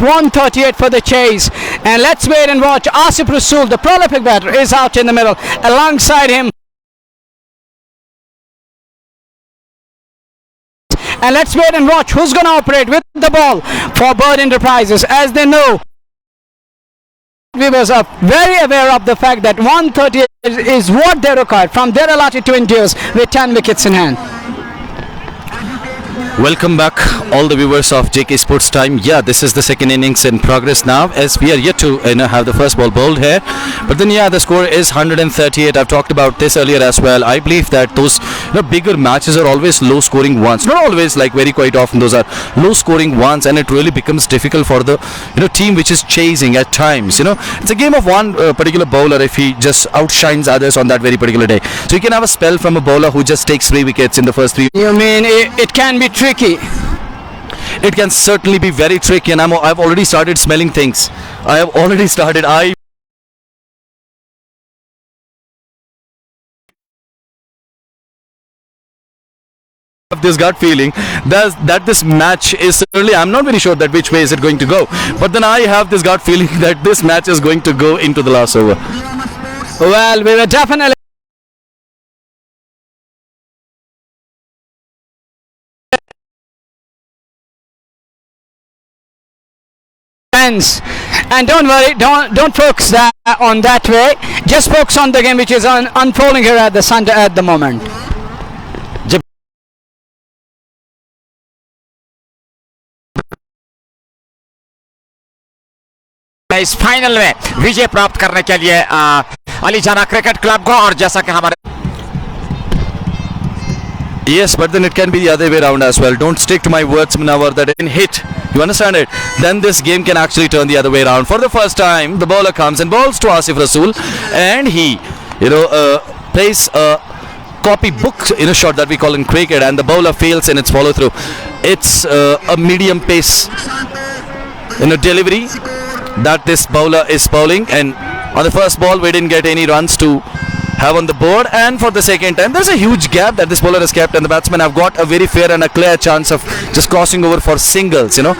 138 for the chase. And let's wait and watch. Asif Rasool, the prolific batter, is out in the middle. Alongside him, and let's wait and watch who's going to operate with the ball for Bird Enterprises. As they know, viewers are very aware of the fact that 138 is what they require from their allotted 20 overs with 10 wickets in hand. Welcome back, all the viewers of JK Sports Time. Yeah, this is the second innings in progress now, as we are yet to have the first ball bowled here. But then, yeah, the score is 138. I've talked about this earlier as well. I believe that those bigger matches are always low-scoring ones. Not always, like very quite often, those are low-scoring ones, and it really becomes difficult for the team which is chasing at times. It's a game of one particular bowler if he just outshines others on that very particular day. So you can have a spell from a bowler who just takes 3 wickets in the first 3. You mean it can be tricky? It can certainly be very tricky, and I've already started smelling things. I have already started. I have this gut feeling that this match is certainly, I'm not very sure that which way is it going to go, but then I have this gut feeling that this match is going to go into the last over. Well, we were definitely and don't worry, don't focus on that way. Just focus on the game which is unfolding here at the center at the moment. इस final में विजय प्राप्त करने के लिए अलीजाना cricket club को, और जैसा कि हमारे Yes, but then it can be the other way around as well. Don't stick to my words, Munawar, that in hit, you understand it, then this game can actually turn the other way around. For the first time, the bowler comes and bowls to Asif Rasool, and he, plays a copybook shot that we call in cricket, and the bowler fails in its follow through. It's a medium pace delivery that this bowler is bowling, and on the first ball we didn't get any runs to have on the board, and for the second time there's a huge gap that this bowler has kept, and the batsmen have got a very fair and a clear chance of just crossing over for singles. In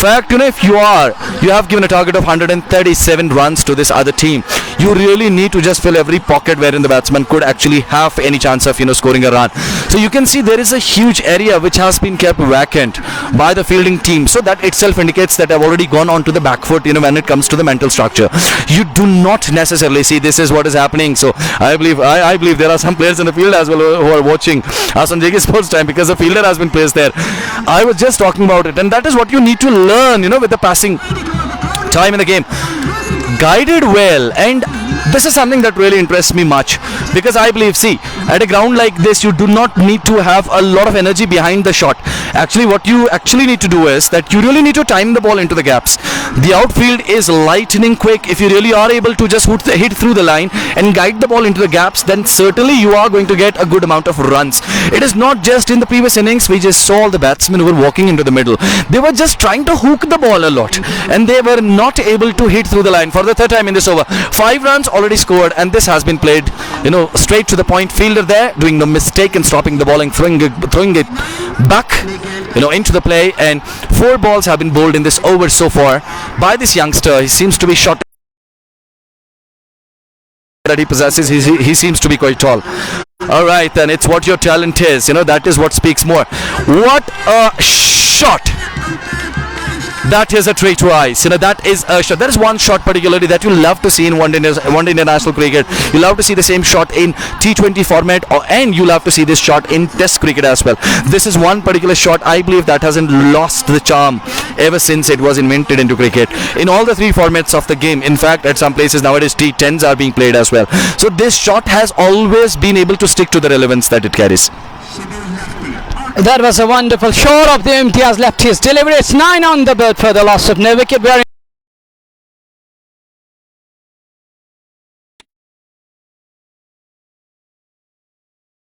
fact, if you have given a target of 137 runs to this other team, you really need to just fill every pocket wherein the batsman could actually have any chance of scoring a run. So you can see there is a huge area which has been kept vacant by the fielding team, so that itself indicates that I've already gone on to the back foot when it comes to the mental structure. You do not necessarily see this is what is happening. So I believe there are some players in the field as well who are watching us on JK Sports Time, because the fielder has been placed there. I was just talking about it, and that is what you need to learn with the passing time in the game. Guided well, and this is something that really interests me much, because I believe, see, at a ground like this you do not need to have a lot of energy behind the shot. Actually, what you actually need to do is that you really need to time the ball into the gaps. The outfield is lightning quick. If you really are able to just hit through the line and guide the ball into the gaps, then certainly you are going to get a good amount of runs. It is not just in the previous innings we just saw the batsmen who were walking into the middle. They were just trying to hook the ball a lot, and they were not able to hit through the line. For the third time in this over, 5 runs already scored, and this has been played straight to the point. Fielder there doing no mistake and stopping the ball and throwing it back into the play, and 4 balls have been bowled in this over so far by this youngster. He seems to be shot that he possesses. He seems to be quite tall. Alright, then it's what your talent is, that is what speaks more. What a shot! That is a treat to eyes. That is a shot. That is one shot particularly that you love to see in one day international cricket. You love to see the same shot in T20 format, and you love to see this shot in Test cricket as well. This is one particular shot I believe that hasn't lost the charm ever since it was invented into cricket. In all the 3 formats of the game, in fact, at some places nowadays T10s are being played as well. So this shot has always been able to stick to the relevance that it carries. That was a wonderful shot of the Imtiaz left his delivery. It's 9 on the board for the loss of no wicket. Very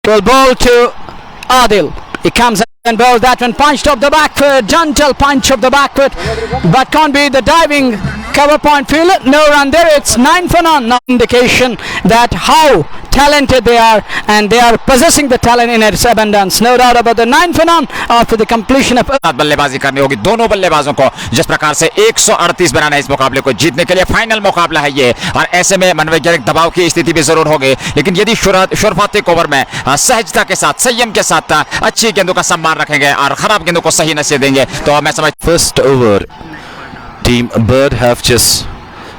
well ball to Adil. He comes and bowls that one, punched off the back foot, gentle punch of the back foot, but can't be the diving cover point fielder, no run there. It's 9 for none. Now indication that how talented they are, and they are possessing the talent in its abundance. No doubt about the 9 for none after the completion of बल्लेबाजी करनी होगी दोनों बल्लेबाजों को, जिस प्रकार से 138 बनाना है इस मुकाबले को जीतने के लिए। फाइनल मुकाबला है ये, और ऐसे में मनोवैज्ञानिक दबाव की स्थिति भी जरूर होगी, लेकिन यदि शुरुआती ओवर में सहजता के साथ, संयम के साथ अच्छी गेंदों का सम्मान रखेंगे और खराब गेंदों को सही नसीहत देंगे तो मैं समझ। First over, Team Bird have just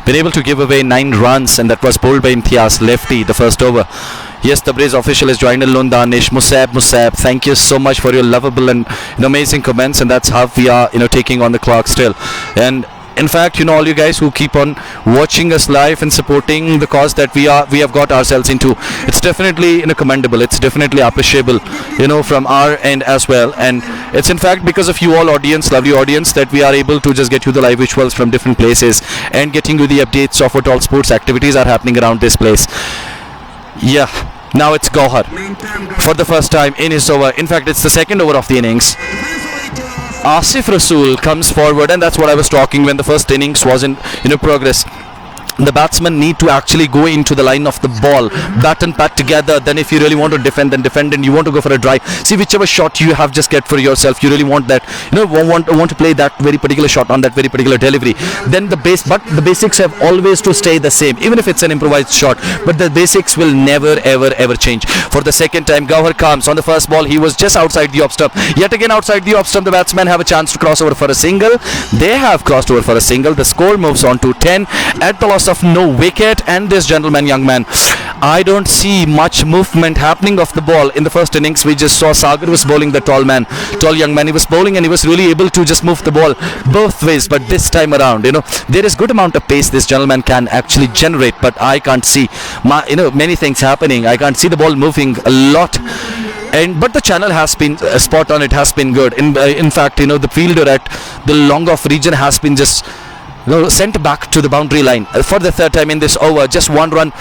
been able to give away 9 runs, and that was bowled by Imtiaz, lefty, the first over. Yes, the Braze official has joined alone. Danish, Musab, thank you so much for your lovable and amazing comments, and that's how we are, taking on the clock still. And in fact, all you guys who keep on watching us live and supporting the cause that we have got ourselves into, it's definitely commendable. It's definitely appreciable, from our end as well. And it's in fact because of you all, lovely audience, that we are able to just get you the live visuals from different places and getting you the updates of what all sports activities are happening around this place. Yeah, now it's Gauhar for the first time in his over. In fact, it's the second over of the innings. Asif Rasool comes forward, and that's what I was talking when the first innings was in progress. The batsmen need to actually go into the line of the ball, bat and pat together. Then if you really want to defend, then defend, and you want to go for a drive, see whichever shot you have just get for yourself. You really want that, want to play that very particular shot on that very particular delivery. Then but the basics have always to stay the same, even if it's an improvised shot. But the basics will never ever change. For the second time, Gauhar comes on the first ball. He was just outside the off stump. Yet again outside the off stump, the batsmen have a chance to cross over for a single. They have crossed over for a single. The score moves on to 10 at the loss of no wicket. And this gentleman, young man, I don't see much movement happening of the ball. In the first innings, we just saw Sagar was bowling the tall young man. He was bowling, and he was really able to just move the ball both ways. But this time around, there is good amount of pace this gentleman can actually generate, but I can't see many things happening. I can't see the ball moving a lot. But the channel has been spot on. It has been good. In fact, the fielder at the long off region has been just sent back to the boundary line for the third time in this over. Just one run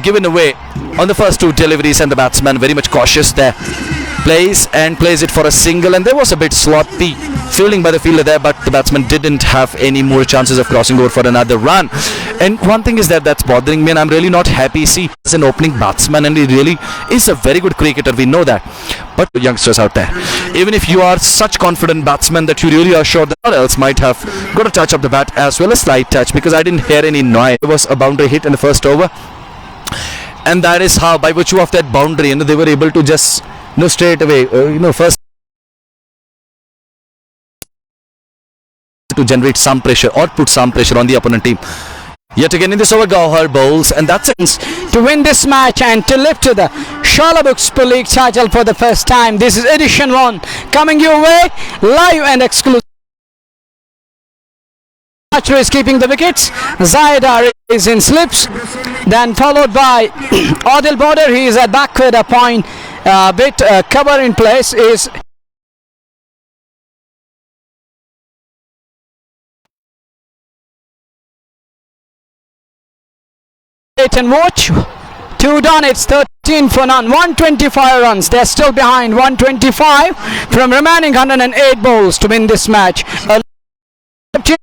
given away on the first 2 deliveries, and the batsman very much cautious there. Plays it for a single, and there was a bit sloppy fielding by the fielder there, but the batsman didn't have any more chances of crossing over for another run. And one thing is that's bothering me, and I'm really not happy. See, he's an opening batsman, and he really is a very good cricketer, we know that. But youngsters out there, even if you are such confident batsman that you really are sure that someone else might have got a touch of the bat as well, a slight touch, because I didn't hear any noise. There was a boundary hit in the first over, and that is how, by virtue of that boundary, they were able to just straight away first to generate some pressure or put some pressure on the opponent team. Yet again in this over, Gauhar bowls, and that's it. To win this match and to lift to the Shalbugh Super League title for the first time. This is edition 1 coming your way live and exclusive. Archer is keeping the wickets. Zaidar is in slips, then followed by Adil Border. He is at backward a point bit cover in place is and watch 2 done. It's 13 for none, 125 runs. They're still behind 125 from remaining 108 balls to win this match.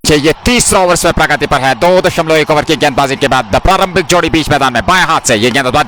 ये तीसरा over में प्रगति पर है। 2.1 over की गेंदबाजी के बाद प्रारंभिक जोड़ी बीच मैदान में बाएं हाथ से ये गेंदबाज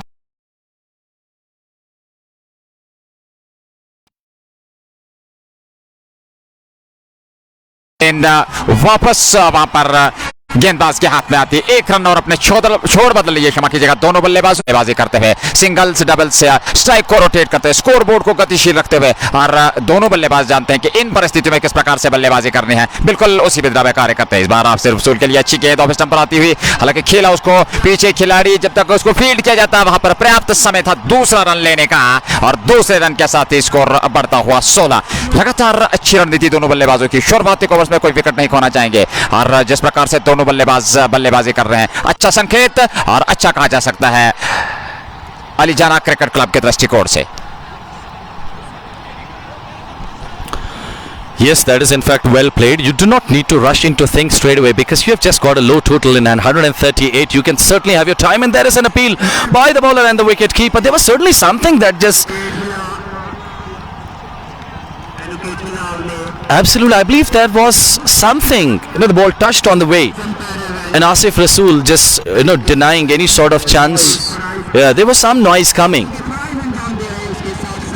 वापस वहां पर गेंदबाज के हाथ में आती है। 1 रन और अपने छोड़ बदल लिए, क्षमा कीजिएगा, दोनों बल्लेबाज बल्लेबाजी करते हुए सिंगल्स डबल्स से स्ट्राइक को रोटेट करते हुए स्कोर बोर्ड को गतिशील रखते हुए, और दोनों बल्लेबाज जानते हैं कि इन परिस्थितियों में किस प्रकार से बल्लेबाजी करनी है। बिल्कुल उसी विधा में कार्य करते हैं। इस बार आप सिर्फ रसूल के लिए अच्छी गेंद ऑफ स्टंप पर आती हुई, हालांकि खेला उसको पीछे खिलाड़ी जब तक उसको फील्ड किया जाता है वहां पर पर्याप्त समय था दूसरा रन लेने का, और दूसरे रन के साथ ही स्कोर बढ़ता हुआ 16। लगातार अच्छी रणनीति दोनों बल्लेबाजों की। शुरुआती ओवर्स में कोई विकेट नहीं खोना चाहेंगे, और जिस प्रकार से दोनों बल्लेबाज बल्लेबाजी कर रहे हैं, अच्छा संकेत और अच्छा कहा जा सकता है अलीजाना क्रिकेट क्लब के दृष्टिकोण से। Yes, that is in fact well played. You do not need to rush into things straight away because you have just got a low total in 138. You can certainly have your time, and there is an appeal by the bowler and the wicket keeper. There was certainly something that just absolutely, I believe there was something. The ball touched on the way. and Asif Rasool just denying any sort of chance. Yeah, there was some noise coming.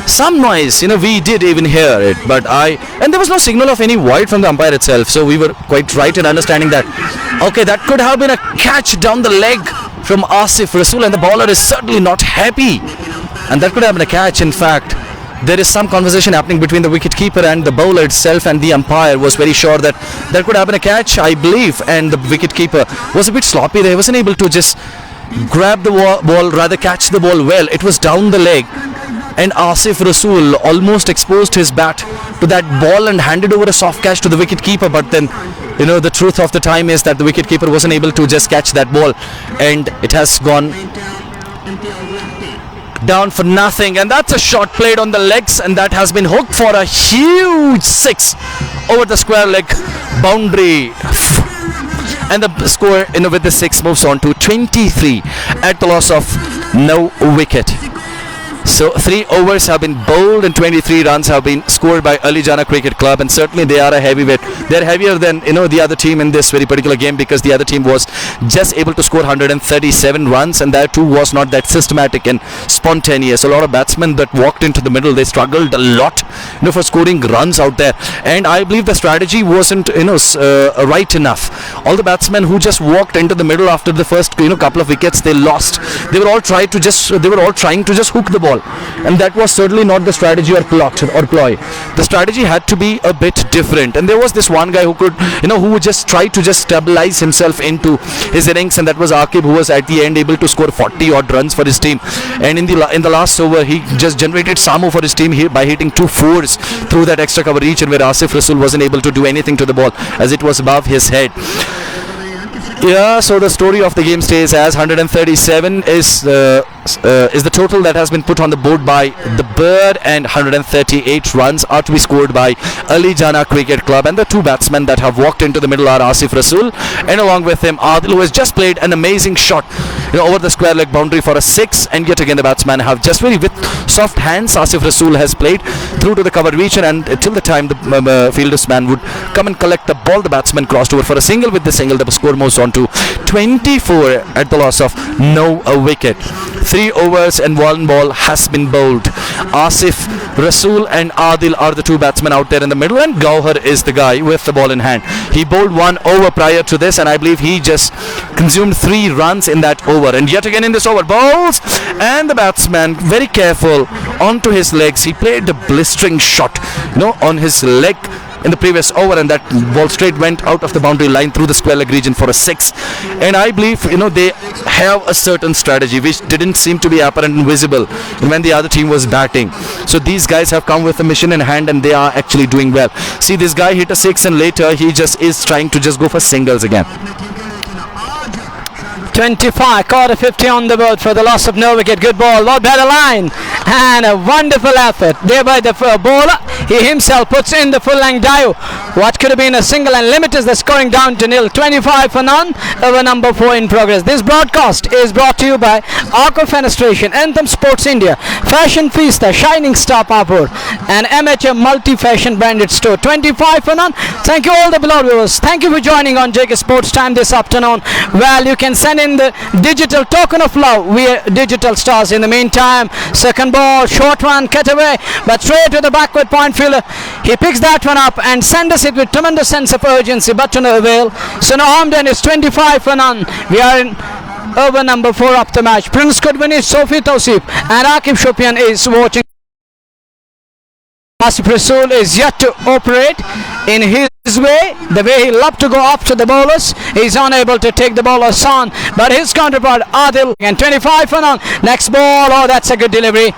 Some noise, we did even hear it, and there was no signal of any void from the umpire itself, so we were quite right in understanding that, okay, that could have been a catch down the leg from Asif Rasool, and the bowler is certainly not happy, and that could have been a catch. In fact, there is some conversation happening between the wicketkeeper and the bowler itself, and the umpire was very sure that there could have been a catch, I believe, and the wicketkeeper was a bit sloppy there. He wasn't able to just grab the ball, rather catch the ball well. It was down the leg, and Asif Rasool almost exposed his bat to that ball and handed over a soft catch to the wicketkeeper, but then the truth of the time is that the wicketkeeper wasn't able to just catch that ball, and it has gone down for nothing. And that's a shot played on the legs, and that has been hooked for a huge 6 over the square leg boundary. And the score with the 6 moves on to 23 at the loss of no wicket. So 3 overs have been bowled and 23 runs have been scored by AliJana Cricket Club, and certainly they are a heavyweight. They're heavier than the other team in this very particular game, because the other team was just able to score 137 runs, and that too was not that systematic and spontaneous. A lot of batsmen that walked into the middle, they struggled a lot for scoring runs out there, and I believe the strategy wasn't right enough. All the batsmen who just walked into the middle after the first couple of wickets, they lost. They were all trying to just hook the ball, and that was certainly not the strategy or ploy. The strategy had to be a bit different, and there was this one guy who could who would just try to just stabilize himself into his innings, and that was Aqib, who was at the end able to score 40 odd runs for his team. And in the last over, he just generated some more for his team here by hitting 2 fours through that extra cover region, where Asif Rasool wasn't able to do anything to the ball as it was above his head. Yeah, so the story of the game stays as 137 is the total that has been put on the board by the Bird, and 138 runs are to be scored by AliJana Cricket Club. And the 2 batsmen that have walked into the middle are Asif Rasool, and along with him Adil, who has just played an amazing shot over the square leg boundary for a 6. And yet again the batsmen have just very with soft hands. Asif Rasool has played through to the cover region, and till the time the fielder's man would come and collect the ball, the batsman crossed over for a single. With the single, the score moves on to 24 at the loss of no wicket. 3 overs and 1 ball has been bowled. Asif Rasool and Adil are the 2 batsmen out there in the middle, and Gauhar is the guy with the ball in hand. He bowled 1 over prior to this, and I believe he just consumed 3 runs in that over. And yet again in this over, bowls, and the batsman very careful onto his legs. He played a blistering shot on his leg in the previous over, and that ball straight went out of the boundary line through the square leg region for a 6. And I believe they have a certain strategy which didn't seem to be apparent and visible when the other team was batting. So these guys have come with a mission in hand, and they are actually doing well. See, this guy hit a 6, and later he just is trying to just go for singles again. 25, quarter 50 on the board for the loss of no wicket. Good ball, Lord better line, and a wonderful effort there by the bowler. He himself puts in the full length dive. What could have been a single, and limits the scoring down to nil. 25 for none over number 4 in progress. This broadcast is brought to you by Arco Fenestration, Anthem Sports India, Fashion Feasta, Shining Star Papur, and amateur multi-fashion branded store. 25 for none. Thank you all the beloved viewers. Thank you for joining on JK Sports Time this afternoon. Well, you can send in the digital token of love. We are digital stars. In the meantime, second ball, short one, cut away, but straight to the backward point fielder. He picks that one up and sends it with tremendous sense of urgency, but to no avail. So no harm done. It's 25 for none. We are in over number 4 of the match. Prince Kudwani, Sophie Tausif, and Aqib Shopian is watching. Asif Rasool is yet to operate in his way, the way he loved to go after the bowlers. He's unable to take the bowlers on, but his counterpart Adil, and 25 for none. Next ball, oh, that's a good delivery.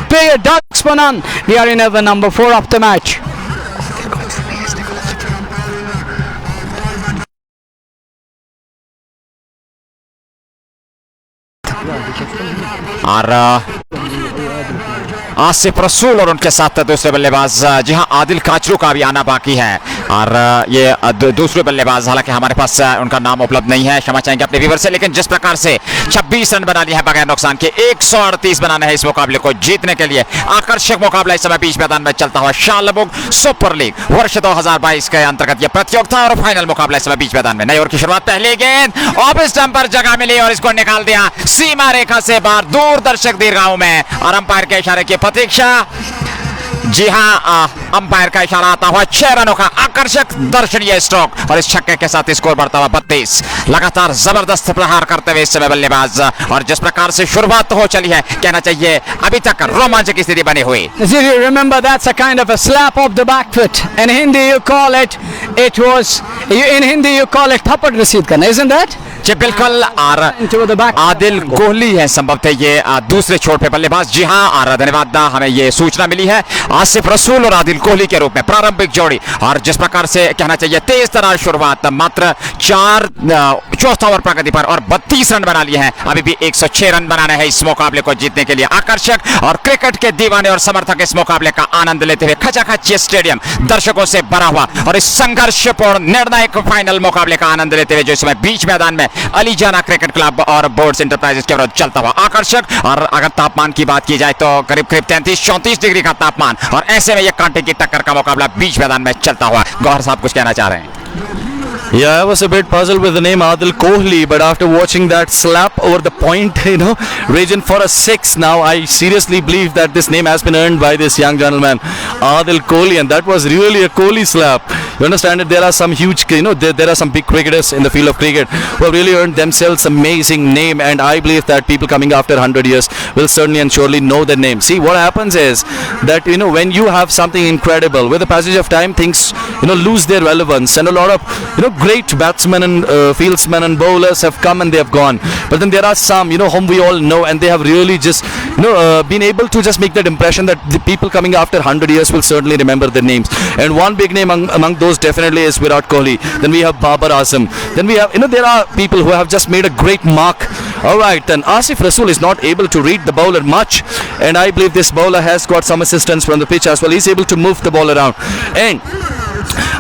Pair ducks for none. We are in over number 4 of the match. और आसिफ रसूल और उनके साथ दूसरे बल्लेबाज जी हाँ आदिल काचरू का भी आना बाकी है। और ये दूसरे बल्लेबाज, हालांकि हमारे पास उनका नाम उपलब्ध नहीं है, क्षमा चाहेंगे अपने व्यूअर से, लेकिन जिस प्रकार से 26 रन बना लिए हैं बगैर नुकसान के, 138 बनाना है इस मुकाबले को जीतने के लिए। आकर्षक मुकाबला इस समय बीच मैदान में चलता हुआ शालबुग सुपर लीग वर्ष 2022 के अंतर्गत यह प्रतियोगिता और फाइनल मुकाबला इस समय बीच मैदान में। नई ओवर की शुरुआत, पहली गेंद ऑफ स्टंप पर जगह मिली और इसको निकाल दिया सीमा रेखा से बाहर, दूर दर्शक दीर्घाओं में, और अंपायर के इशारे की प्रतीक्षा। जी हां, अंपायर का इशारा आता हुआ 6 रनों का आकर्षक दर्शनीय स्ट्रोक, और इस छक्के के साथ स्कोर बढ़ता हुआ 32। लगातार जबरदस्त प्रहार करते हुए इस समय बल्लेबाज, और जिस प्रकार से शुरुआत हो चली है, कहना चाहिए अभी तक रोमांचक की स्थिति बनी हुई। Remember, that's a kind of a slap of the back foot. In Hindi you call it थप्पड़ रसीद करना, isn't that? जी बिल्कुल। और आदिल कोहली है संभवतः ये दूसरे छोर पे बल्लेबाज। जी हाँ, और धन्यवाद, हमें ये सूचना मिली है आसिफ रसूल और आदिल कोहली के रूप में प्रारंभिक जोड़ी, और जिस प्रकार से कहना चाहिए तेज तरह शुरुआत, मात्र 4 चौथा ओवर प्रगति पर और 32 रन बना लिए हैं। अभी भी 106 रन बनाने हैं इस मुकाबले को जीतने के लिए। आकर्षक और क्रिकेट के दीवाने और समर्थक इस मुकाबले का आनंद लेते हुए, खचाखच ये स्टेडियम दर्शकों से भरा हुआ, और इस संघर्षपूर्ण निर्णायक फाइनल मुकाबले का आनंद लेते हुए जो इसमें बीच मैदान में अलीजाना क्रिकेट क्लब और बोर्ड्स इंटरप्राइजेस के विरुद्ध चलता हुआ आकर्षक। और अगर तापमान की बात की जाए तो करीब 33-34 डिग्री का तापमान, और ऐसे में यह कांटे की टक्कर का मुकाबला बीच मैदान में चलता हुआ। गौहर साहब कुछ कहना चाह रहे हैं? Yeah, I was a bit puzzled with the name Adil Kohli, but after watching that slap over the point, region for a 6, now I seriously believe that this name has been earned by this young gentleman, Adil Kohli, and that was really a Kohli slap. You understand that there are some huge, there are some big cricketers in the field of cricket who have really earned themselves amazing name, and I believe that people coming after 100 years will certainly and surely know their name. See, what happens is that, when you have something incredible, with the passage of time, things, lose their relevance, and a lot of, great batsmen and fieldsmen and bowlers have come and they have gone, but then there are some whom we all know, and they have really just been able to just make that impression that the people coming after 100 years will certainly remember their names. And one big name among those definitely is Virat Kohli. Then we have Babar Azam. Then we have there are people who have just made a great mark. Alright, then Asif Rasool is not able to read the bowler much, and I believe this bowler has got some assistance from the pitch as well. He's able to move the ball around. And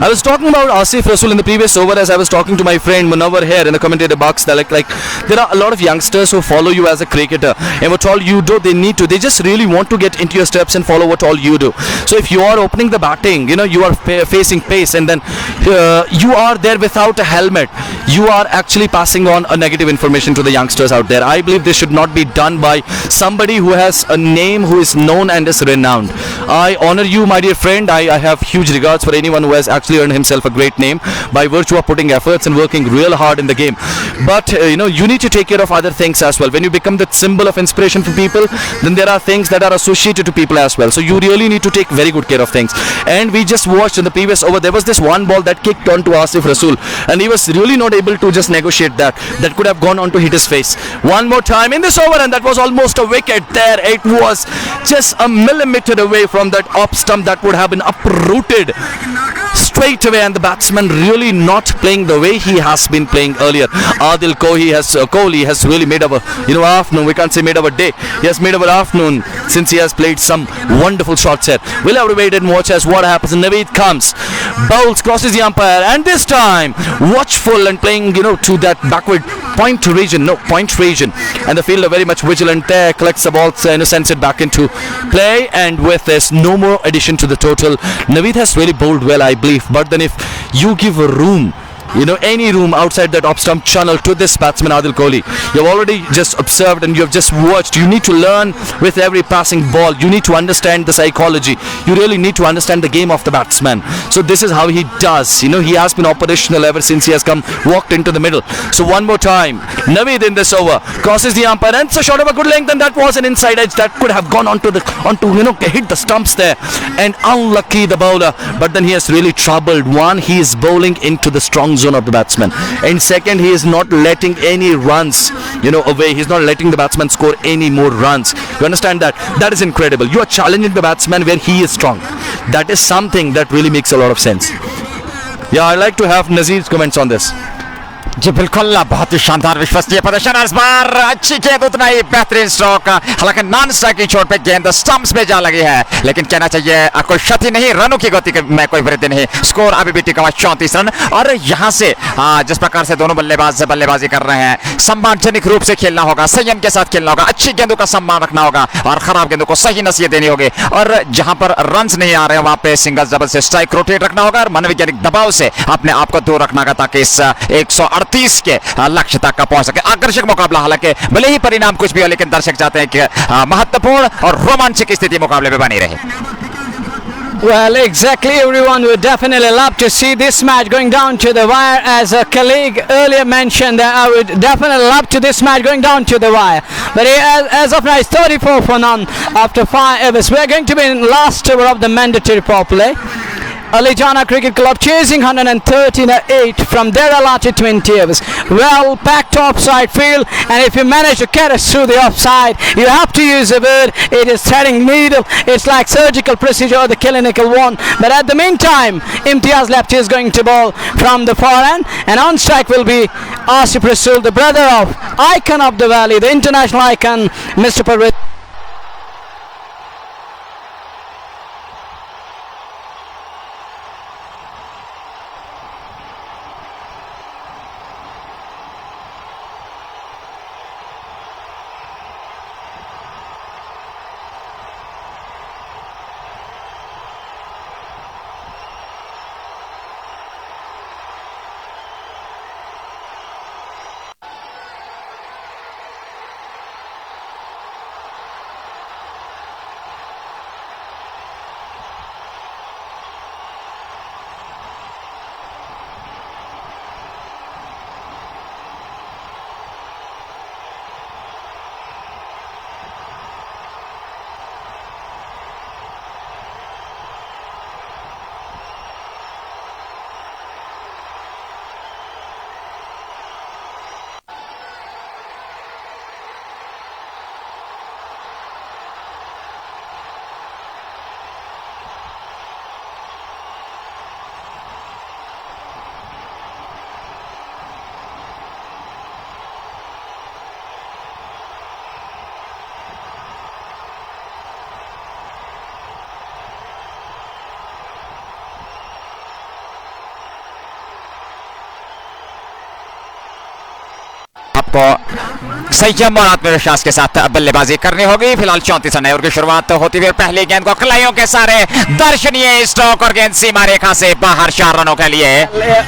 I was talking about Asif Rasool in the previous over as I was talking to my friend Munawar here in the commentator box. That like there are a lot of youngsters who follow you as a cricketer, and what all you do, they just really want to get into your steps and follow what all you do. So if you are opening the batting, you are facing pace, and then you are there without a helmet, you are actually passing on a negative information to the youngsters out there. I believe this should not be done by somebody who has a name, who is known and is renowned. I honor you, my dear friend. I have huge regards for anyone who has actually earned himself a great name by virtue of putting efforts and working real hard in the game. But you need to take care of other things as well. When you become that symbol of inspiration for people, then there are things that are associated to people as well. So you really need to take very good care of things. And we just watched in the previous over, there was this one ball that kicked on to Asif Rasool, and he was really not able to just negotiate that. That could have gone on to hit his face. One more time in this over, and that was almost a wicket there. It was just a millimeter away from that off stump that would have been uprooted straight away, and the batsman really not playing the way he has been playing earlier. Adil Kohli has really made our afternoon. We can't say made our day. He has made our afternoon since he has played some wonderful shots here. We'll have to wait and watch as what happens. And Naveed comes, bowls, crosses the umpire, and this time watchful and playing to that backward point region, and the fielder very much vigilant there, collects the ball and sends it back into play, and with this no more addition to the total. Naveed has really bowled well, I believe, but then if you give a room, any room outside that off stump channel to this batsman Adil Kohli, you've already just observed and you've just watched. You need to learn with every passing ball. You need to understand the psychology. You really need to understand the game of the batsman. So this is how he does. He has been operational ever since he has walked into the middle. So one more time, Naveed in this over, crosses the umpire, and it's a shot of a good length, and that was an inside edge that could have gone onto hit the stumps there, and unlucky the bowler. But then he has really troubled. One, he is bowling into the strong zone of the batsman, and second, he is not letting any runs away. He's not letting the batsman score any more runs. You understand that? That is incredible. You are challenging the batsman where he is strong. That is something that really makes a lot of sense. Yeah, I'd like to have Nazir's comments on this. जी बिल्कुल, बहुत ही शानदार विश्वसनीय प्रदर्शन इस बार। अच्छी गेंद, उतना ही बेहतरीन स्ट्रोक, हालांकि नॉन स्ट्राइक की चोट पे गेंद स्टंप्स में जा लगी है, लेकिन कहना चाहिए कोई क्षति नहीं, रनों की गति में कोई वृद्धि नहीं। स्कोर अभी भी टिका हुआ 34 रन। और यहां से जिस प्रकार से दोनों बल्लेबाज बल्लेबाजी कर रहे हैं, सम्मानजनक रूप से खेलना होगा, संयम के साथ खेलना होगा, अच्छी गेंदों का सम्मान रखना होगा और खराब गेंदों को सही नसीहत देनी होगी। और जहां पर रन्स नहीं आ रहे वहां पे सिंगल डबल से स्ट्राइक रोटेट रखना होगा और मनोवैज्ञानिक दबाव से अपने आप को दूर रखना होगा, ताकि इस 138 के लक्ष्य तक का पहुंच सके। आकर्षक मुकाबला, हालांकि भले ही परिणाम कुछ भी हो, लेकिन दर्शक चाहते हैं कि महत्वपूर्ण और रोमांचक स्थिति मुकाबले में बनी रहे। Well, exactly. Everyone would definitely love to see this match going down to the wire. As a colleague earlier mentioned, that I would definitely love to this match going down to the wire. But as of now, it's 34 for none after 5 overs. We are going to be in last over of the mandatory power play. AliJana Cricket Club chasing 138 from their allotted 20 overs. Well packed offside field, and if you manage to get us through the offside, you have to use a word. It is threading needle. It's like surgical procedure or the clinical one. But at the meantime, Imtiaz left is going to bowl from the far end, and on strike will be Asif Rasool, the brother of icon of the valley, the international icon, Mr. Parvez. आपको संयम और आत्मविश्वास के साथ बल्लेबाजी करनी होगी। फिलहाल 34 रन की शुरुआत होती हुई पहली गेंद को खिलाड़ियों के सारे दर्शनीय स्ट्रोक और गेंद सीमा रेखा से बाहर 4 रनों के लिए।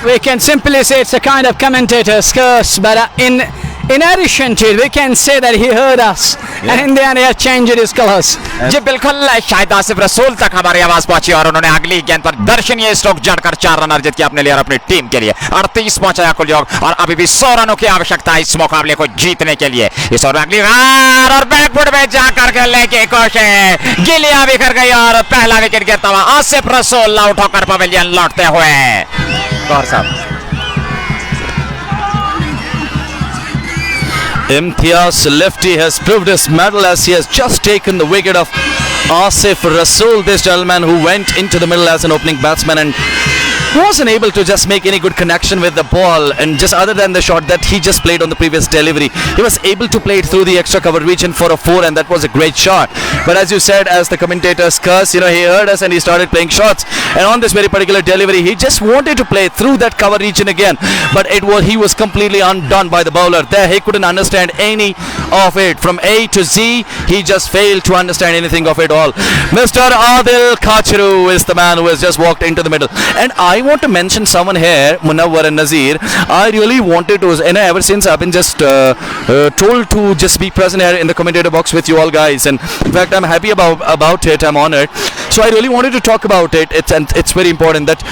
We can simply say it's a kind of commentator's curse, but in addition to it, we can say that he heard us, and in the end, he has changed his colors. जी बिल्कुल, शायद आसिफ रसूल तक हमारी आवाज पहुंची और उन्होंने अगली गेंद पर दर्शनीय स्ट्रोक जड़कर 4 रन अर्जित किया अपने लिए और अपनी टीम के लिए। 38 पहुंचाया कुल योग और अभी भी 100 रनों की आवश्यकता है इस मुकाबले को जीतने के लिए। इस ओवर में अगली बार और बैकफुट में जाकर खेलने की कोशिश, गिलियां बिखर गई और पहला विकेट गिरता हुआ आसिफ रसूल आउट होकर पवेलियन लौटते हुए। गौर साहब, Imtiaz lefty has proved his mettle as he has just taken the wicket of Asif Rasool, this gentleman who went into the middle as an opening batsman and wasn't able to just make any good connection with the ball, and just other than the shot that he just played on the previous delivery, he was able to play it through the extra cover region for a 4, and that was a great shot. But as you said, as the commentators curse, he heard us and he started playing shots, and on this very particular delivery he just wanted to play through that cover region again, but he was completely undone by the bowler there. He couldn't understand any of it from A to Z. He just failed to understand anything of it all. Mr. Adil Kacharu is the man who has just walked into the middle, and I want to mention someone here, Munawwar and Nazir. I really wanted to, and ever since I've been just told to just be present here in the commentator box with you all guys, and in fact I'm happy about it. I'm honored. So I really wanted to talk about it. It's very important that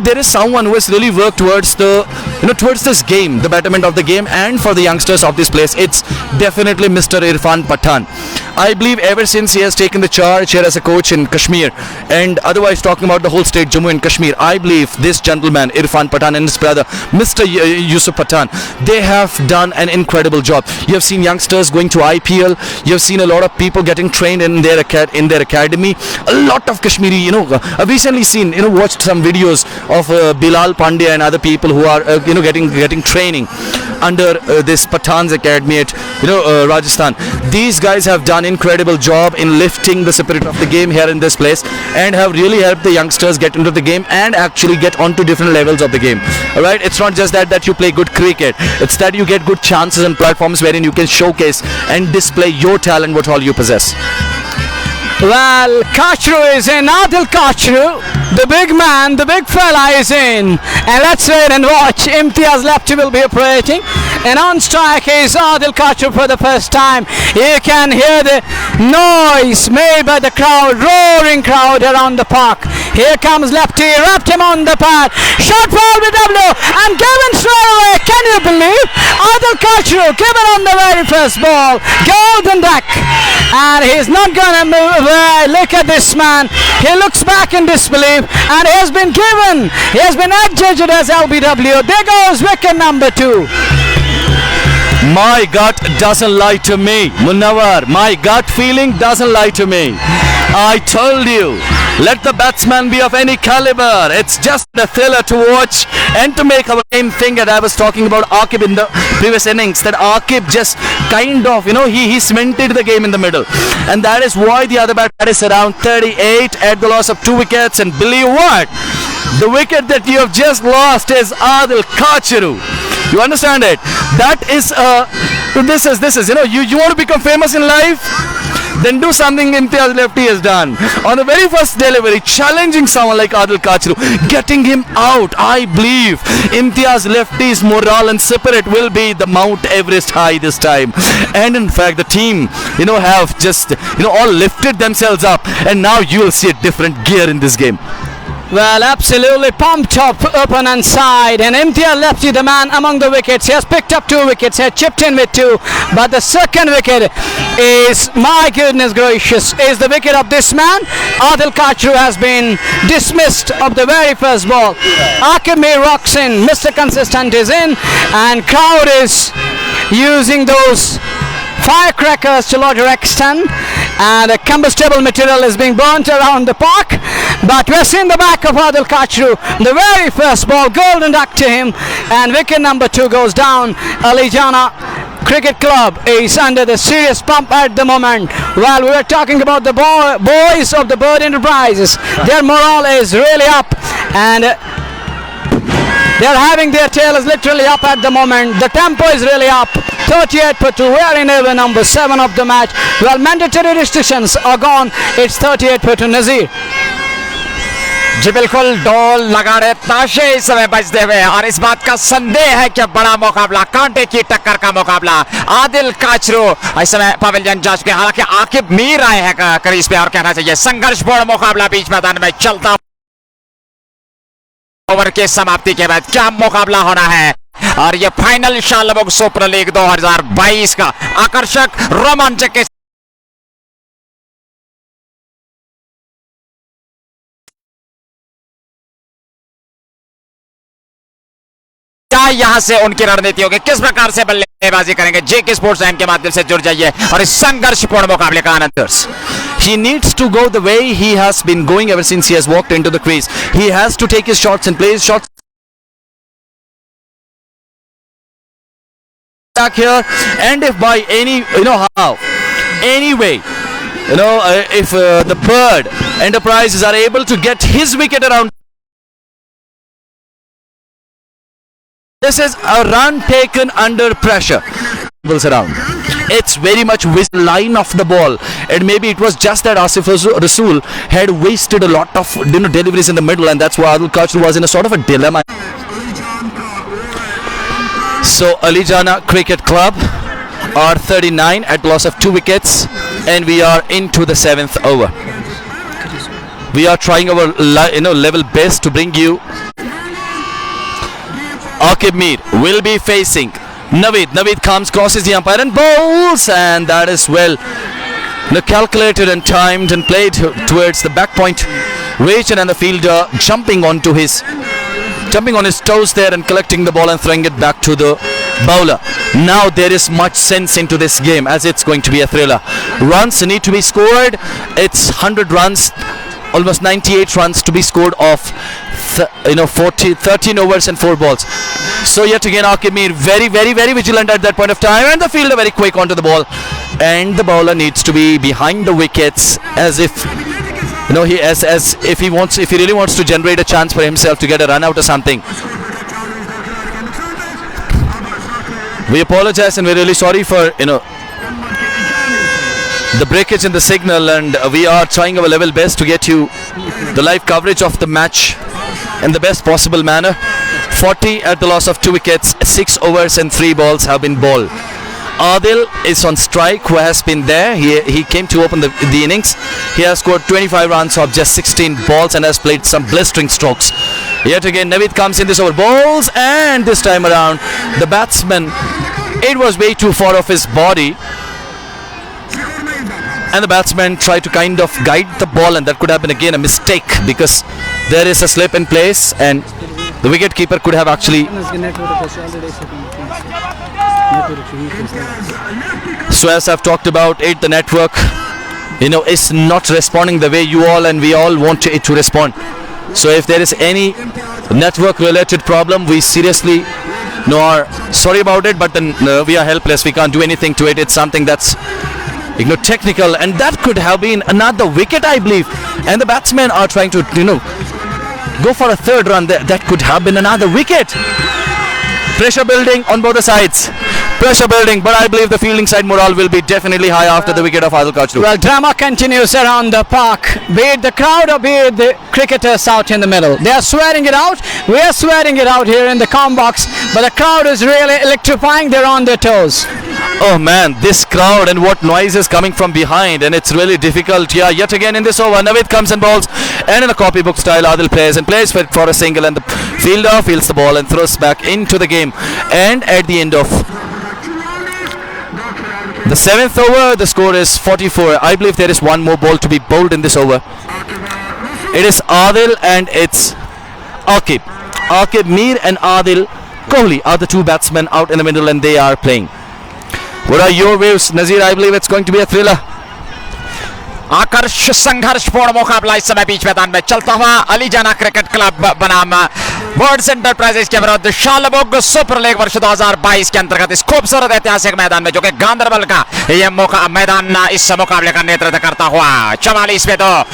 there is someone who has really worked towards towards this game, the betterment of the game, and for the youngsters of this place. It's definitely Mr. Irfan Pathan. I believe ever since he has taken the charge here as a coach in Kashmir, and otherwise talking about the whole state, Jammu and Kashmir, I believe this gentleman, Irfan Pathan, and his brother, Mr. Yusuf Pathan, they have done an incredible job. You have seen youngsters going to IPL. You have seen a lot of people getting trained in their academy. A lot of Kashmiri, I've recently seen, watched some videos of Bilal Pandya and other people who are, getting training under this Pathan's academy at, Rajasthan. These guys have done incredible job in lifting the spirit of the game here in this place, and have really helped the youngsters get into the game and actually get onto different levels of the game. All right, it's not just that you play good cricket. It's that you get good chances and platforms wherein you can showcase and display your talent, what all you possess. Well, Kachru is in. Adil Kachru, the big man, the big fella is in. And let's wait and watch. Imtiaz Lefty will be operating. And on strike is Adil Kachru for the first time. You can hear the noise made by the crowd, roaring crowd around the park. Here comes Lefty, wrapped him on the pad. Shot ball with W and given straight away. Can you believe? Adil Kachru given on the very first ball. Golden duck. And he's not going to move away. Look at this man. He looks back in disbelief, and he has been adjudged as LBW. There goes wicket number 2. My gut doesn't lie to me, Munawar. My gut feeling doesn't lie to me. I told you, let the batsman be of any caliber. It's just a thriller to watch and to make our game think. And I was talking about Aqib in the previous innings, that Aqib just kind of, he cemented the game in the middle. And that is why the other batter is around 38 at the loss of 2 wickets. And believe what? The wicket that you have just lost is Adil Kachru. You understand it? That is, this is, you want to become famous in life? Then do something Imtiaz Lefty has done. On the very first delivery, challenging someone like Adil Kachru, getting him out. I believe Imtiaz Lefty's morale and spirit will be the Mount Everest high this time. And in fact, the team, have just, all lifted themselves up. And now you will see a different gear in this game. Well, absolutely pumped up opponent side, and Imtiaz Lefty, the man among the wickets. He has picked up 2 wickets, he has chipped in with 2, but the second wicket is, my goodness gracious, is the wicket of this man. Adil Kachru has been dismissed of the very first ball. Aqib Mir rocks in, Mr. Consistent is in, and crowd is using those firecrackers to larger extent, and a combustible material is being burnt around the park. But we're seeing the back of Adil Kachru, the very first ball, golden duck to him, and wicket number 2 goes down. AliJana Cricket Club is under the serious pump at the moment. Well, we were talking about the boys of the Bird Enterprises. Their morale is really up, and they're having their tail is literally up at the moment. The tempo is really up. 38 for 2. We are in over number 7 of the match. Well, mandatory restrictions are gone. It's 38 for 2. Nazir. जी बिल्कुल, डोल लगाड़े ताशे इस समय बजते हुए, और इस बात का संदेह है कि बड़ा मुकाबला, कांटे की टक्कर का मुकाबला। आदिल काचरू इस समय पवेलियन जा चुके हैं, हालांकि आकिब मीर आए हैं क्रीज पे, और कहना चाहिए संघर्षपूर्ण मुकाबला बीच मैदान में चलता। ओवर के समाप्ति के बाद क्या मुकाबला होना है, और ये फाइनल शालबुग सुपर लीग 2022 का आकर्षक रोमांचक के यहां से उनकी रणनीति होगी, किस प्रकार से बल्लेबाजी करेंगे। जेके स्पोर्ट्स लाइन के माध्यम से जुड़ जाइए और इस संघर्षपूर्ण मुकाबले का आनंद। He needs to go the way he has been going ever since he has walked into the crease. He has to take his shots and play his shots back here, and if by any way, if the Bird Enterprises are able to get his wicket around. This is a run taken under pressure. Around. It's very much line of the ball, and maybe it was just that Asif Rasool had wasted a lot of deliveries in the middle, and that's why Adil Kachru was in a sort of a dilemma. So AliJana Cricket Club are 39 at loss of 2 wickets, and we are into the 7th over. We are trying our level best to bring you. Aqib Mir will be facing Naveed. Naveed comes, crosses the umpire and bowls, and that is well calculated and timed and played towards the back point region, and the fielder jumping on his toes there and collecting the ball and throwing it back to the bowler. Now there is much sense into this game, as it's going to be a thriller. Runs need to be scored. It's 100 runs, almost 98 runs to be scored off 13 overs and 4 balls. So yet again Aqib Mir very vigilant at that point of time, and the fielder very quick onto the ball, and the bowler needs to be behind the wickets, as if if he really wants to generate a chance for himself to get a run out or something. We apologize and we're really sorry for the breakage in the signal, and we are trying our level best to get you the live coverage of the match in the best possible manner. 40 at the loss of 2 wickets, 6 overs and 3 balls have been bowled. Adil is on strike, who has been there. He came to open the innings. He has scored 25 runs off just 16 balls and has played some blistering strokes. Yet again Naveed comes in this over, bowls, and this time around the batsman, it was way too far off his body, and the batsman tried to kind of guide the ball, and that could have been again a mistake, because there is a slip in place and the wicket keeper could have actually. So as I've talked about it, the network is not responding the way you all and we all want it to respond. So if there is any network related problem, we seriously are sorry about it, but then we are helpless. We can't do anything to it. It's something that's technical, and that could have been another wicket, I believe, and the batsmen are trying to go for a third run. That could have been another wicket. Pressure building on both the sides. Pressure building, but I believe the fielding side morale will be definitely high after the wicket of Adil Kachru. Well, drama continues around the park, be it the crowd or be it the cricketers out in the middle. They are swearing it out. We are swearing it out here in the comm box, but the crowd is really electrifying. They're on their toes. Oh man, this crowd, and what noise is coming from behind, and it's really difficult. Yeah, yet again in this over, Naveed comes and bowls, and in a copybook style Adil plays for a single, and the fielder fields the ball and throws back into the game. And at the end of the 7th over, the score is 44. I believe there is one more ball to be bowled in this over. It is Adil and it's Aqib. Aqib Mir and Adil Kohli are the 2 batsmen out in the middle, and they are playing. What are your views, Nazir? I believe it's going to be a thriller. आकर्ष संघर्षपूर्ण मुकाबला इस समय बीच मैदान में चलता हुआ अलीजाना cricket club बनाम birds enterprises के विरुद्ध शालबुग सुपर लीग वर्ष 2022 के अंतर्गत इस खूबसूरत ऐतिहासिक मैदान में, जो कि गांधरबल का यह मैदान इस मुकाबले का नेतृत्व करता हुआ 44 में 2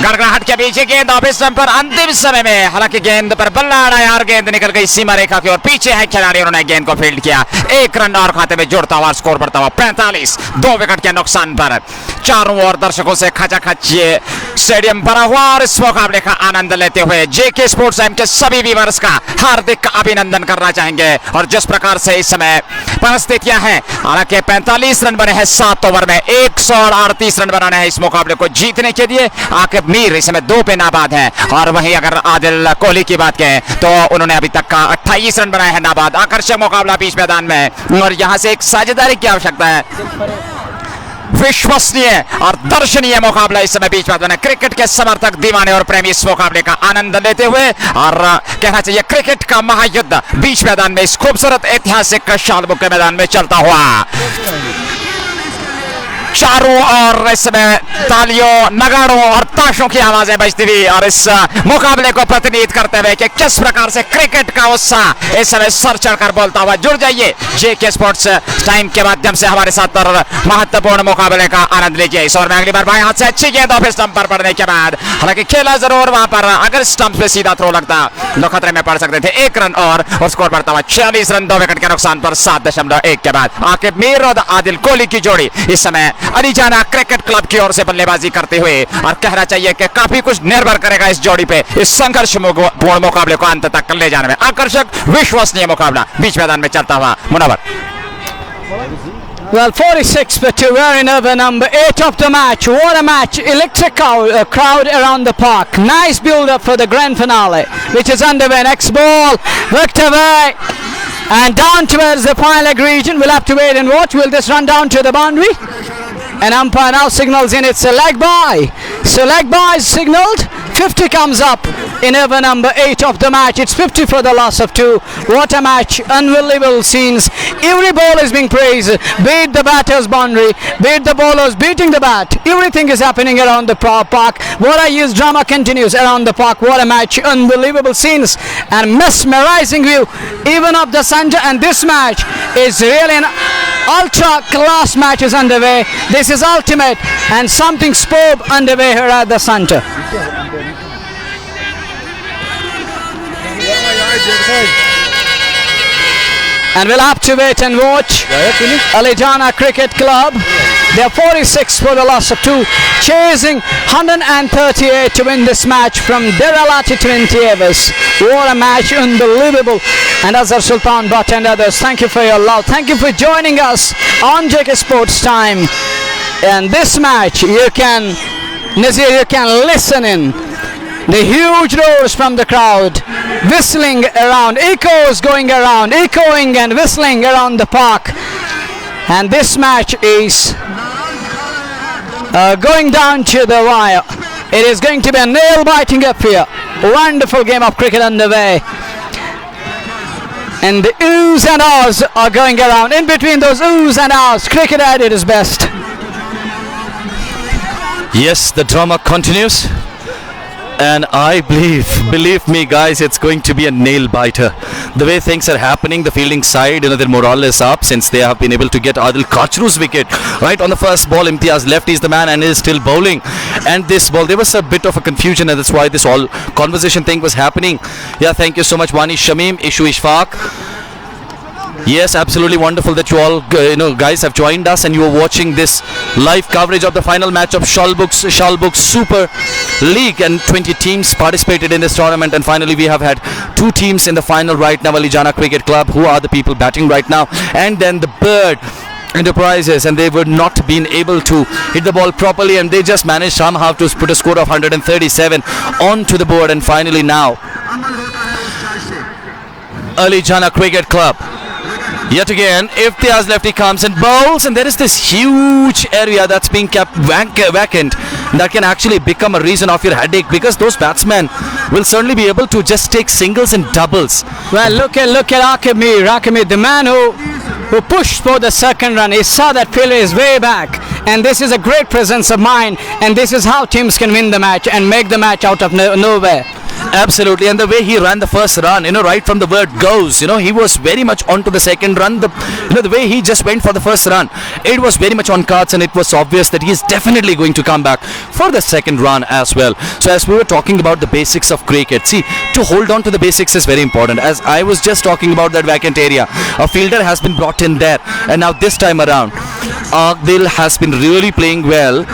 गड़गड़ाहट के बीच गेंद ऑफ स्टंप पर अंतिम समय में, हालांकि गेंद पर बल्ला अड़ा यार, गेंद निकल गई सीमा रेखा की ओर, पीछे है खिलाड़ी, उन्होंने गेंद को फील्ड किया। 1 रन और खाते में जुड़ता हुआ स्कोर बढ़ता हुआ 45, 2 विकेट के नुकसान पर। चारों ओर दर्शकों से खचाखच ये स्टेडियम भरा हुआ, और इस मुकाबले का आनंद लेते हुए जेके स्पोर्ट्स टाइम के सभी व्यूअर्स का हार्दिक अभिनंदन करना चाहेंगे। और जिस प्रकार से इस समय परिस्थितियां हैं, हालांकि 45 रन बने हैं 7 ओवर में, 138 रन बनाने हैं इस मुकाबले को जीतने के लिए। आकिब मीर इस समय 2 पे नाबाद हैं, और वहीं अगर आदिल कोहली की बात करें तो उन्होंने अभी तक का 28 रन बनाए हैं नाबाद। आकर्षक मुकाबला बीच मैदान में, और यहां से एक साझेदारी की आवश्यकता है। विश्वसनीय और दर्शनीय मुकाबला इस समय बीच मैदान है। क्रिकेट के समर्थक, दीवाने और प्रेमी इस मुकाबले का आनंद लेते हुए, और कहना चाहिए क्रिकेट का महायुद्ध बीच मैदान में इस खूबसूरत ऐतिहासिक शालबुग के मैदान में चलता हुआ। चारों ओर इस समय तालियों, नगाड़ों और ताशों की आवाजें बजती हुई, और इस मुकाबले को प्रतिनिधित्व करते हुए कि किस प्रकार से क्रिकेट का उत्साह इस समय सर चढ़कर बोलता हुआ। जुड़ जाइए जेके स्पोर्ट्स टाइम के माध्यम से हमारे साथ, और महत्वपूर्ण मुकाबले का आनंद लीजिए। इस ओवर में अगली बार बाएं हाथ से अच्छी गेंद ऑफ स्टंप पर पड़ने के बाद, हालांकि खेला जरूर वहां पर, अगर स्टंप पे सीधा थ्रो लगता तो खतरे में पड़ सकते थे। 1 रन और स्कोर बढ़ता हुआ 46 रन, 2 विकेट के नुकसान पर 7.1 के बाद। आकिब मीर और आदिल कोहली की जोड़ी इस समय अलीजाना क्रिकेट क्लब की ओर से बल्लेबाजी करते हुए, और कहना चाहिए कि काफी कुछ निर्भर करेगा इस जोड़ी पे, इस संघर्षपूर्ण मुकाबले को अंत तक ले जाने में। आकर्षक विश्वसनीय मुकाबला बीच मैदान में चलता हुआ। Munawwar. Well, 46 for 2. We're in over number 8 of the match. What a match! Electric crowd around the park. Nice build-up for the grand finale, which is underway. Next ball, worked away and down towards the final leg region. We'll have to wait and watch. Will this run down to the boundary? and umpire now signals in it's a leg bye. So leg bye is signalled. 50 comes up in over number 8 of the match. It's 50 for the loss of 2. What a match, unbelievable scenes. Every ball is being praised, be it the batter's boundary, be it the bowlers beating the bat. Everything is happening around the park. What a huge drama continues around the park. What a match, unbelievable scenes and mesmerizing view even of the Sunday. And this match is really an ultra class match is underway. This is ultimate and something superb underway here at the Sunday. And we'll have to wait and watch. AliJana Cricket Club, they're 46 for the loss of 2, chasing 138 to win this match from Derala to 20 overs. What a match, unbelievable. And Azhar Sultan Bhatt and others, thank you for your love. Thank you for joining us on JK Sports Time. And this match, you can listen in. The huge roars from the crowd, whistling around, echoes going around, echoing and whistling around the park. And this match is going down to the wire. It is going to be a nail-biting affair. Wonderful game of cricket underway. And the oohs and ahs are going around. In between those oohs and ahs, cricket at its best. Yes, the drama continues. And I believe me guys, it's going to be a nail biter. The way things are happening, the fielding side, their morale is up since they have been able to get Adil Kachru's wicket. Right on the first ball, Imtiaz left is the man and is still bowling. And this ball, there was a bit of a confusion and that's why this whole conversation thing was happening. Yeah, thank you so much Wani Shamim, Ishu Ishfaq. Yes, absolutely wonderful that you all guys have joined us and you are watching this live coverage of the final match of Shalbugh Super League, and 20 teams participated in this tournament, and finally we have had 2 teams in the final right now. AliJana Cricket Club, who are the people batting right now, and then the Bird Enterprises, and they were not been able to hit the ball properly and they just managed somehow to put a score of 137 onto the board. And finally now AliJana Cricket Club, yet again, if Imtiaz lefty comes and bowls, and there is this huge area that's being kept vacant that can actually become a reason of your headache, because those batsmen will certainly be able to just take singles and doubles. Well, look at Rakimi, the man who pushed for the second run. He saw that fielder is way back, and this is a great presence of mind, and this is how teams can win the match and make the match out of nowhere. Absolutely, and the way he ran the first run, right from the word goes, he was very much onto the second run. The way he just went for the first run, it was very much on cards, and it was obvious that he is definitely going to come back for the second run as well. So as we were talking about the basics of cricket, see, to hold on to the basics is very important. As I was just talking about that vacant area, a fielder has been brought in there, and now this time around, Adil has been really playing well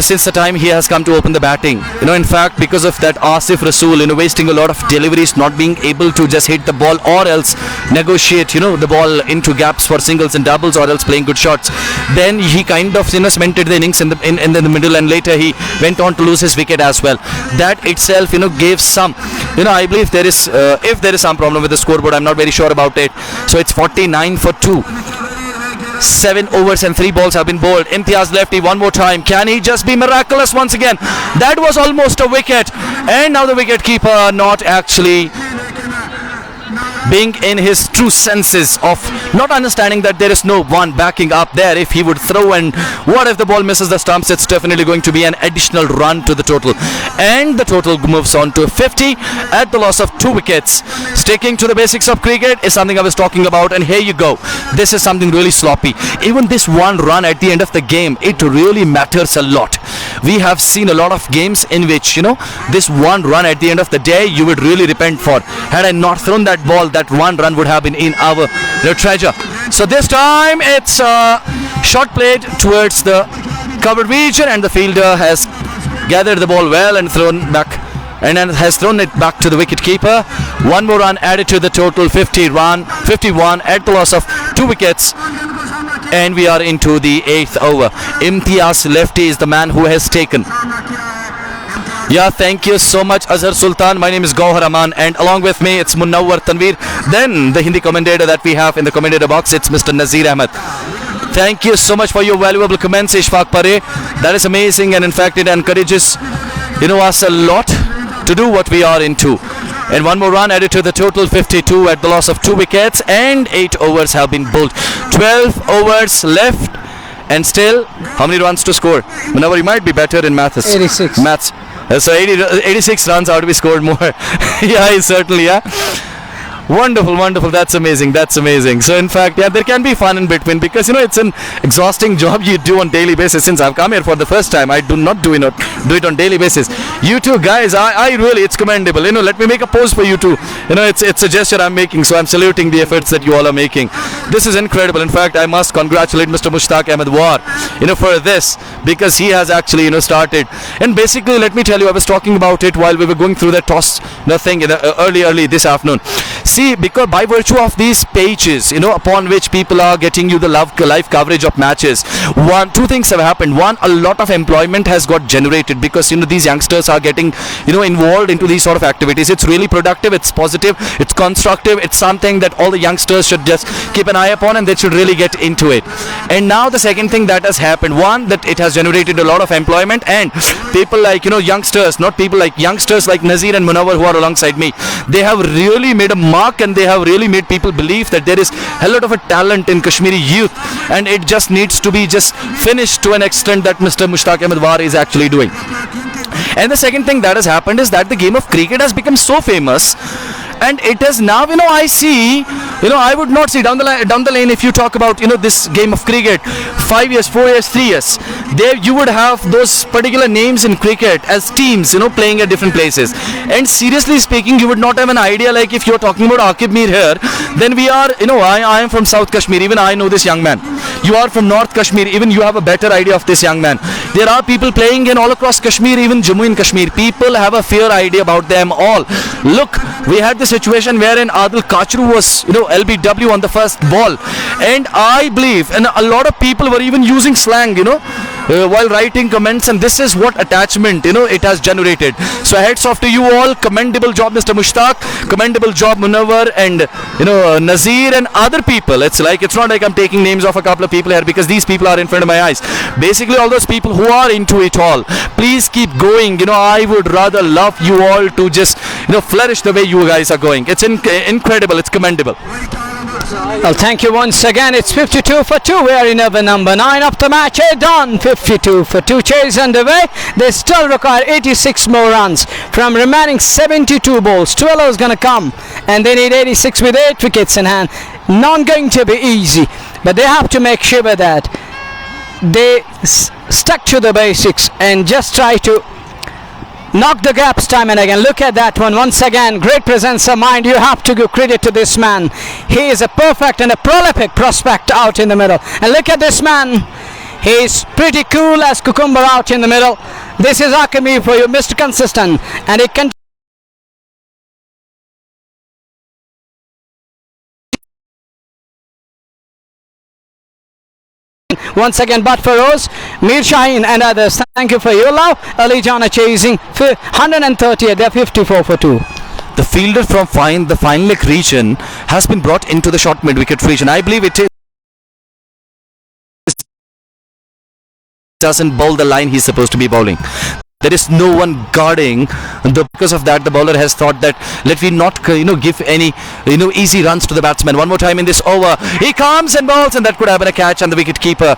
since the time he has come to open the batting. In fact, because of that, Asif Rasool, wasting a lot of deliveries, not being able to just hit the ball or else negotiate, the ball into gaps for singles and doubles, or else playing good shots. Then he kind of, cemented the innings in the middle, and later he went on to lose his wicket as well. That itself, gave some, I believe there is, if there is some problem with the scoreboard, I'm not very sure about it. So it's 49 for 2. 7 overs and 3 balls have been bowled. Imtiaz lefty one more time. Can he just be miraculous once again? That was almost a wicket. And now the wicket keeper not actually being in his true senses of not understanding that there is no one backing up there. If he would throw, and what if the ball misses the stumps, it's definitely going to be an additional run to the total, and the total moves on to 50 at the loss of 2 wickets. Sticking to the basics of cricket is something I was talking about, and here you go. This is something really sloppy. Even this one run at the end of the game, it really matters a lot. We have seen a lot of games in which, this one run at the end of the day, you would really repent for. Had I not thrown that ball, that one run would have been in our treasure. So this time it's a shot played towards the covered region, and the fielder has gathered the ball well and thrown back, and has thrown it back to the wicket keeper. One more run added to the total, 51 at the loss of 2 wickets. And we are into the 8th over. Imtiaz lefty is the man who has taken. Yeah, thank you so much, Azhar Sultan. My name is Gauhar Aman, and along with me it's Munawwar Tanveer. Then the Hindi commentator that we have in the commentator box, it's Mr. Nazir Ahmed. Thank you so much for your valuable comments, Ishfaq Pare. That is amazing, and in fact it encourages us a lot to do what we are into. And one more run added to the total, 52 at the loss of 2 wickets, and 8 overs have been bowled. 12 overs left, and still, how many runs to score? Whenever you might be better in maths. 86. Maths. So 86 runs are to be scored more. Yeah, certainly, yeah. Wonderful, that's amazing. So in fact, yeah, there can be fun in between, because it's an exhausting job you do on daily basis. Since I've come here for the first time, I do not do it on daily basis. You two guys, I really, it's commendable. Let me make a pose for you two. It's a gesture I'm making, so I'm saluting the efforts that you all are making. This is incredible. In fact, I must congratulate Mr. Mushtaq Ahmed War, for this, because he has actually, started. And basically, let me tell you, I was talking about it while we were going through the toss, thing early this afternoon. See, because by virtue of these pages, upon which people are getting you the live coverage of matches, two things have happened. One, a lot of employment has got generated, because these youngsters are getting involved into these sort of activities. It's really productive, it's positive, it's constructive, it's something that all the youngsters should just keep an eye upon, and they should really get into it. And now the second thing that has happened, one, that it has generated a lot of employment, and people like youngsters, not people like youngsters like Nazir and Munawar, who are alongside me, they have really made a mark, and they have really made people believe that there is a lot of a talent in Kashmiri youth, and it just needs to be just finished to an extent that Mr. Mushtaq Ahmed War is actually doing. And the second thing that has happened is that the game of cricket has become so famous, and it is now, I see, I would not see down the lane, if you talk about, this game of cricket, 5 years, 4 years, 3 years, there you would have those particular names in cricket as teams, playing at different places. And seriously speaking, you would not have an idea, like if you're talking about Aqib Mir here, then we are, I am from South Kashmir, even I know this young man. You are from North Kashmir, even you have a better idea of this young man. There are people playing in all across Kashmir, even Jammu and Kashmir. People have a fair idea about them all. Look, we had the situation wherein Adil Kachru was, LBW on the first ball, and I believe, and a lot of people were even using slang, while writing comments, and this is what attachment, it has generated. So heads off to you all. Commendable job, Mr. Mushtaq. Commendable job, Munawar and Nazir and other people. It's not like I'm taking names of a couple of people here, because these people are in front of my eyes. Basically, all those people who are into it all, please keep going. I would rather love you all to just flourish the way you guys are going. It's incredible. It's commendable. Well, thank you once again. It's 52 for 2. We are in over number 9 of the match. Done. 52 for 2. Chase underway. They still require 86 more runs from remaining 72 balls. 12 overs going to come, and they need 86 with 8 wickets in hand. Not going to be easy, but they have to make sure that they stuck to the basics and just try to knock the gaps time and again. Look at that one once again. Great presence of mind. You have to give credit to this man. He is a perfect and a prolific prospect out in the middle. And look at this man. He's pretty cool as cucumber out in the middle. This is Akemi for you, Mr. Consistent, and it can. Once again, but for Rose, Mir Shaheen and others, thank you for your love. AliJana chasing 130, they're 54 for 2. The fielder from the fine leg region has been brought into the short mid-wicket region. I believe it is. Doesn't bowl the line he's supposed to be bowling. There is no one guarding, because of that the bowler has thought that let me not give any easy runs to the batsman. One more time in this over, he comes and bowls, and that could have been a catch, and the wicket keeper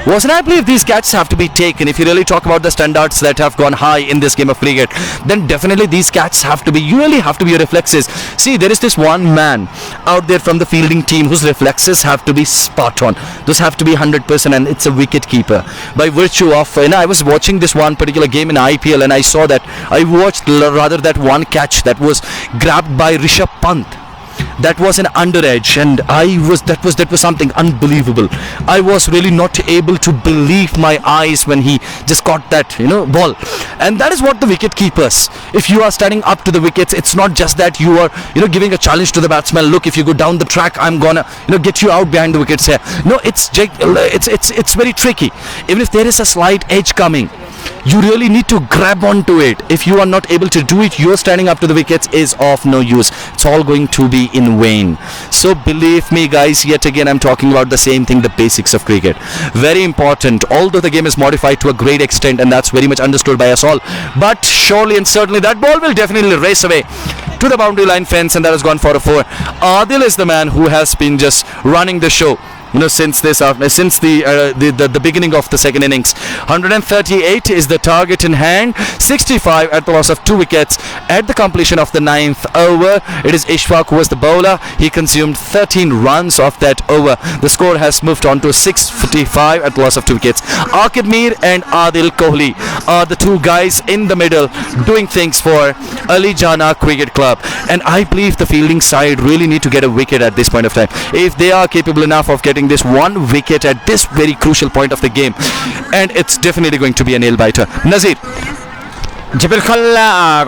wasn't. I believe these catches have to be taken. If you really talk about the standards that have gone high in this game of cricket, then definitely these catches have to be, you really have to be your reflexes. See, there is this one man out there from the fielding team whose reflexes have to be spot on. Those have to be 100%, and it's a wicket keeper. By virtue of, I was watching this one particular game in IPL, and I saw that, I watched rather that one catch that was grabbed by Rishabh Pant. That was an under edge, and that was something unbelievable. I was really not able to believe my eyes when he just caught that ball. And that is what the wicket keepers, if you are standing up to the wickets, it's not just that you are giving a challenge to the batsman. Look, if you go down the track, I'm gonna get you out behind the wickets here. No, it's very tricky. Even if there is a slight edge coming, you really need to grab onto it. If you are not able to do it, your standing up to the wickets is of no use. It's all going to be in in vain. So believe me guys, yet again I'm talking about the same thing, the basics of cricket. Very important, although the game is modified to a great extent and that's very much understood by us all. But surely and certainly that ball will definitely race away to the boundary line fence, and that has gone for a 4. Adil is the man who has been just running the show, since the beginning of the second innings. 138 is the target in hand, 65 at the loss of 2 wickets at the completion of the 9th over. It is Ishfaq who was the bowler. He consumed 13 runs of that over. The score has moved on to 645 at the loss of 2 wickets. Aqib Mir and Adil Kohli are the 2 guys in the middle doing things for AliJana Cricket Club, and I believe the fielding side really need to get a wicket at this point of time. If they are capable enough of getting this 1 wicket at this very crucial point of the game, and it's definitely going to be a nail biter. Nazir. जी बिल्कुल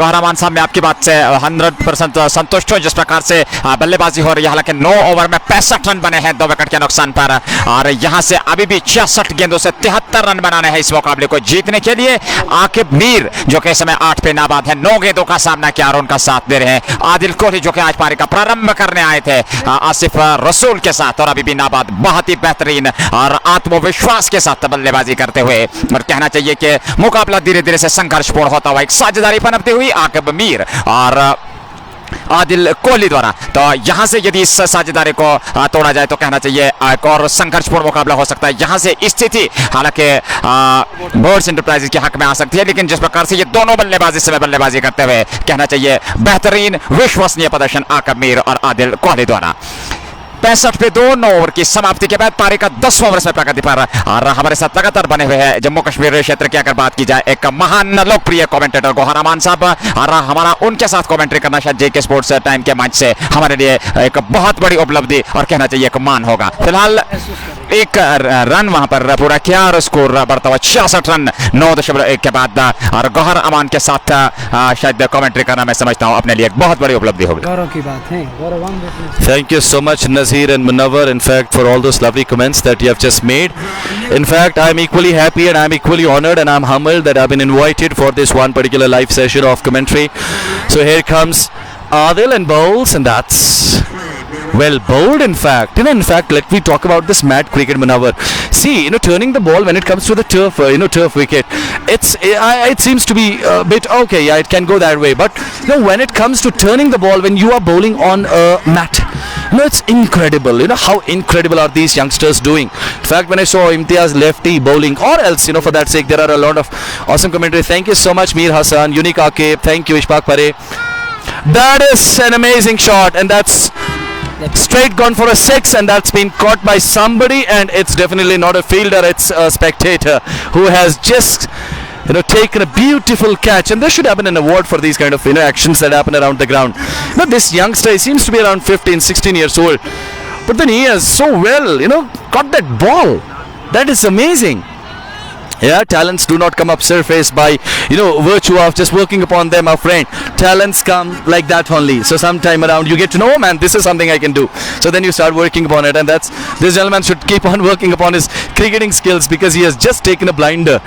गौहरामान साहब, मैं आपकी बात से 100% संतुष्ट हूँ जिस प्रकार से बल्लेबाजी हो रही है। हालांकि 9 ओवर में 65 रन बने हैं 2 विकेट के नुकसान पर, और यहां से अभी भी 66 गेंदों से 73 रन बनाने हैं इस मुकाबले को जीतने के लिए। आकिब मीर जो कि इस समय 8 पे नाबाद है, 9 गेंदों का सामना किया और उनका साथ दे रहे हैं। आदिल कोहली जो कि आज पारी का प्रारंभ करने आए थे आसिफ रसूल के साथ, और अभी भी नाबाद, बहुत ही बेहतरीन और आत्मविश्वास के साथ बल्लेबाजी करते हुए। और कहना चाहिए कि मुकाबला धीरे धीरे से संघर्षपूर्ण होता हुआ एक साझेदारी पनपती हुई आकिब मीर और आदिल कोहली द्वारा। तो यहां से यदि इस साझेदारी को तोड़ा जाए तो कहना चाहिए एक और संघर्षपूर्ण मुकाबला हो सकता है। यहां से स्थिति हालांकि बोर्ड्स एंटरप्राइजेज के हक में आ सकती है, लेकिन जिस प्रकार से ये दोनों बल्लेबाजी से बल्लेबाजी करते हुए कहना चाहिए बेहतरीन विश्वसनीय प्रदर्शन आकिब मीर और आदिल कोहली द्वारा। 65 पे 2 9 ओवर की समाप्ति के बाद पारी का 10वां ओवर में प्रगति पर, और हमारे साथ लगातार बने हुए हैं जम्मू कश्मीर क्षेत्र की अगर बात की जाए एक महान लोकप्रिय कमेंटेटर गौहरामान साहब, और हमारा उनके साथ कमेंट्री करना शायद जेके स्पोर्ट्स टाइम के मंच से हमारे लिए एक बहुत बड़ी उपलब्धि और कहना चाहिए एक मान होगा। फिलहाल 1 रन वहां पर पूरा किया और स्कोर बढ़ता हुआ 66 रन 9.1 के बाद, और गौहर अमान के साथ शायद कमेंट्री करना मैं समझता हूँ अपने लिए एक बहुत बड़ी उपलब्धि होगी। गौरव की बात है। Thank you so much Nazir and Munawar, in fact, for all those lovely comments that you have just made. In fact, I'm equally happy and I'm equally honored and I'm humbled that I've been invited for this one particular live session of commentary. So here comes Adil and bowls, and that's well bowled. In fact, let me talk about this mad cricket, Munawar. See, turning the ball when it comes to the turf, turf wicket, it seems to be a bit okay. Yeah, it can go that way. But when it comes to turning the ball when you are bowling on a mat, it's incredible. How incredible are these youngsters doing? In fact, when I saw Imtiaz lefty bowling, or else, for that sake, there are a lot of awesome commentary. Thank you so much, Mir Hassan, Unique Aqib. Thank you, Ishfaq Pare. That is an amazing shot, and that's straight gone for a 6, and that's been caught by somebody, and it's definitely not a fielder, it's a spectator who has just taken a beautiful catch, and there should have been an award for these kind of actions that happen around the ground. This youngster, he seems to be around 15-16 years old, but then he has so well got that ball. That is amazing. Yeah, talents do not come up surface by virtue of just working upon them, our friend. Talents come like that only. So sometime around you get to know, oh man, this is something I can do. So then you start working upon it, and this gentleman should keep on working upon his cricketing skills because he has just taken a blinder.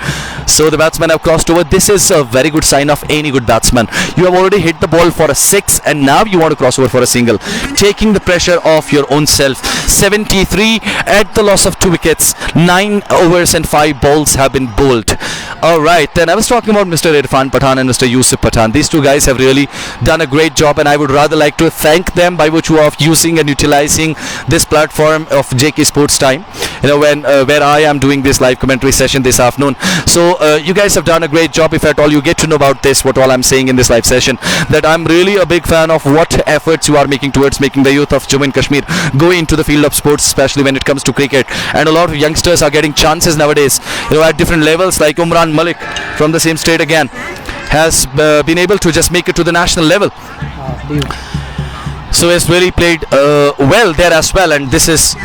So the batsmen have crossed over. This is a very good sign of any good batsman. You have already hit the ball for a 6 and now you want to cross over for a single, taking the pressure off your own self. 73 at the loss of 2 wickets. 9 overs and 5 balls have been bowled. Alright, then I was talking about Mr. Irfan Pathan and Mr. Yusuf Pathan. These 2 guys have really done a great job, and I would rather like to thank them by virtue of using and utilizing this platform of JK Sports Time, where I am doing this live commentary session this afternoon. So you guys have done a great job. If at all you get to know about this, what all I'm saying in this live session, that I'm really a big fan of what efforts you are making towards making the youth of Jammu and Kashmir go into the field of sports, especially when it comes to cricket. And a lot of youngsters are getting chances nowadays, at different levels, like Umran Malik from the same state again has been able to just make it to the national level. So he's really played well there as well, and this is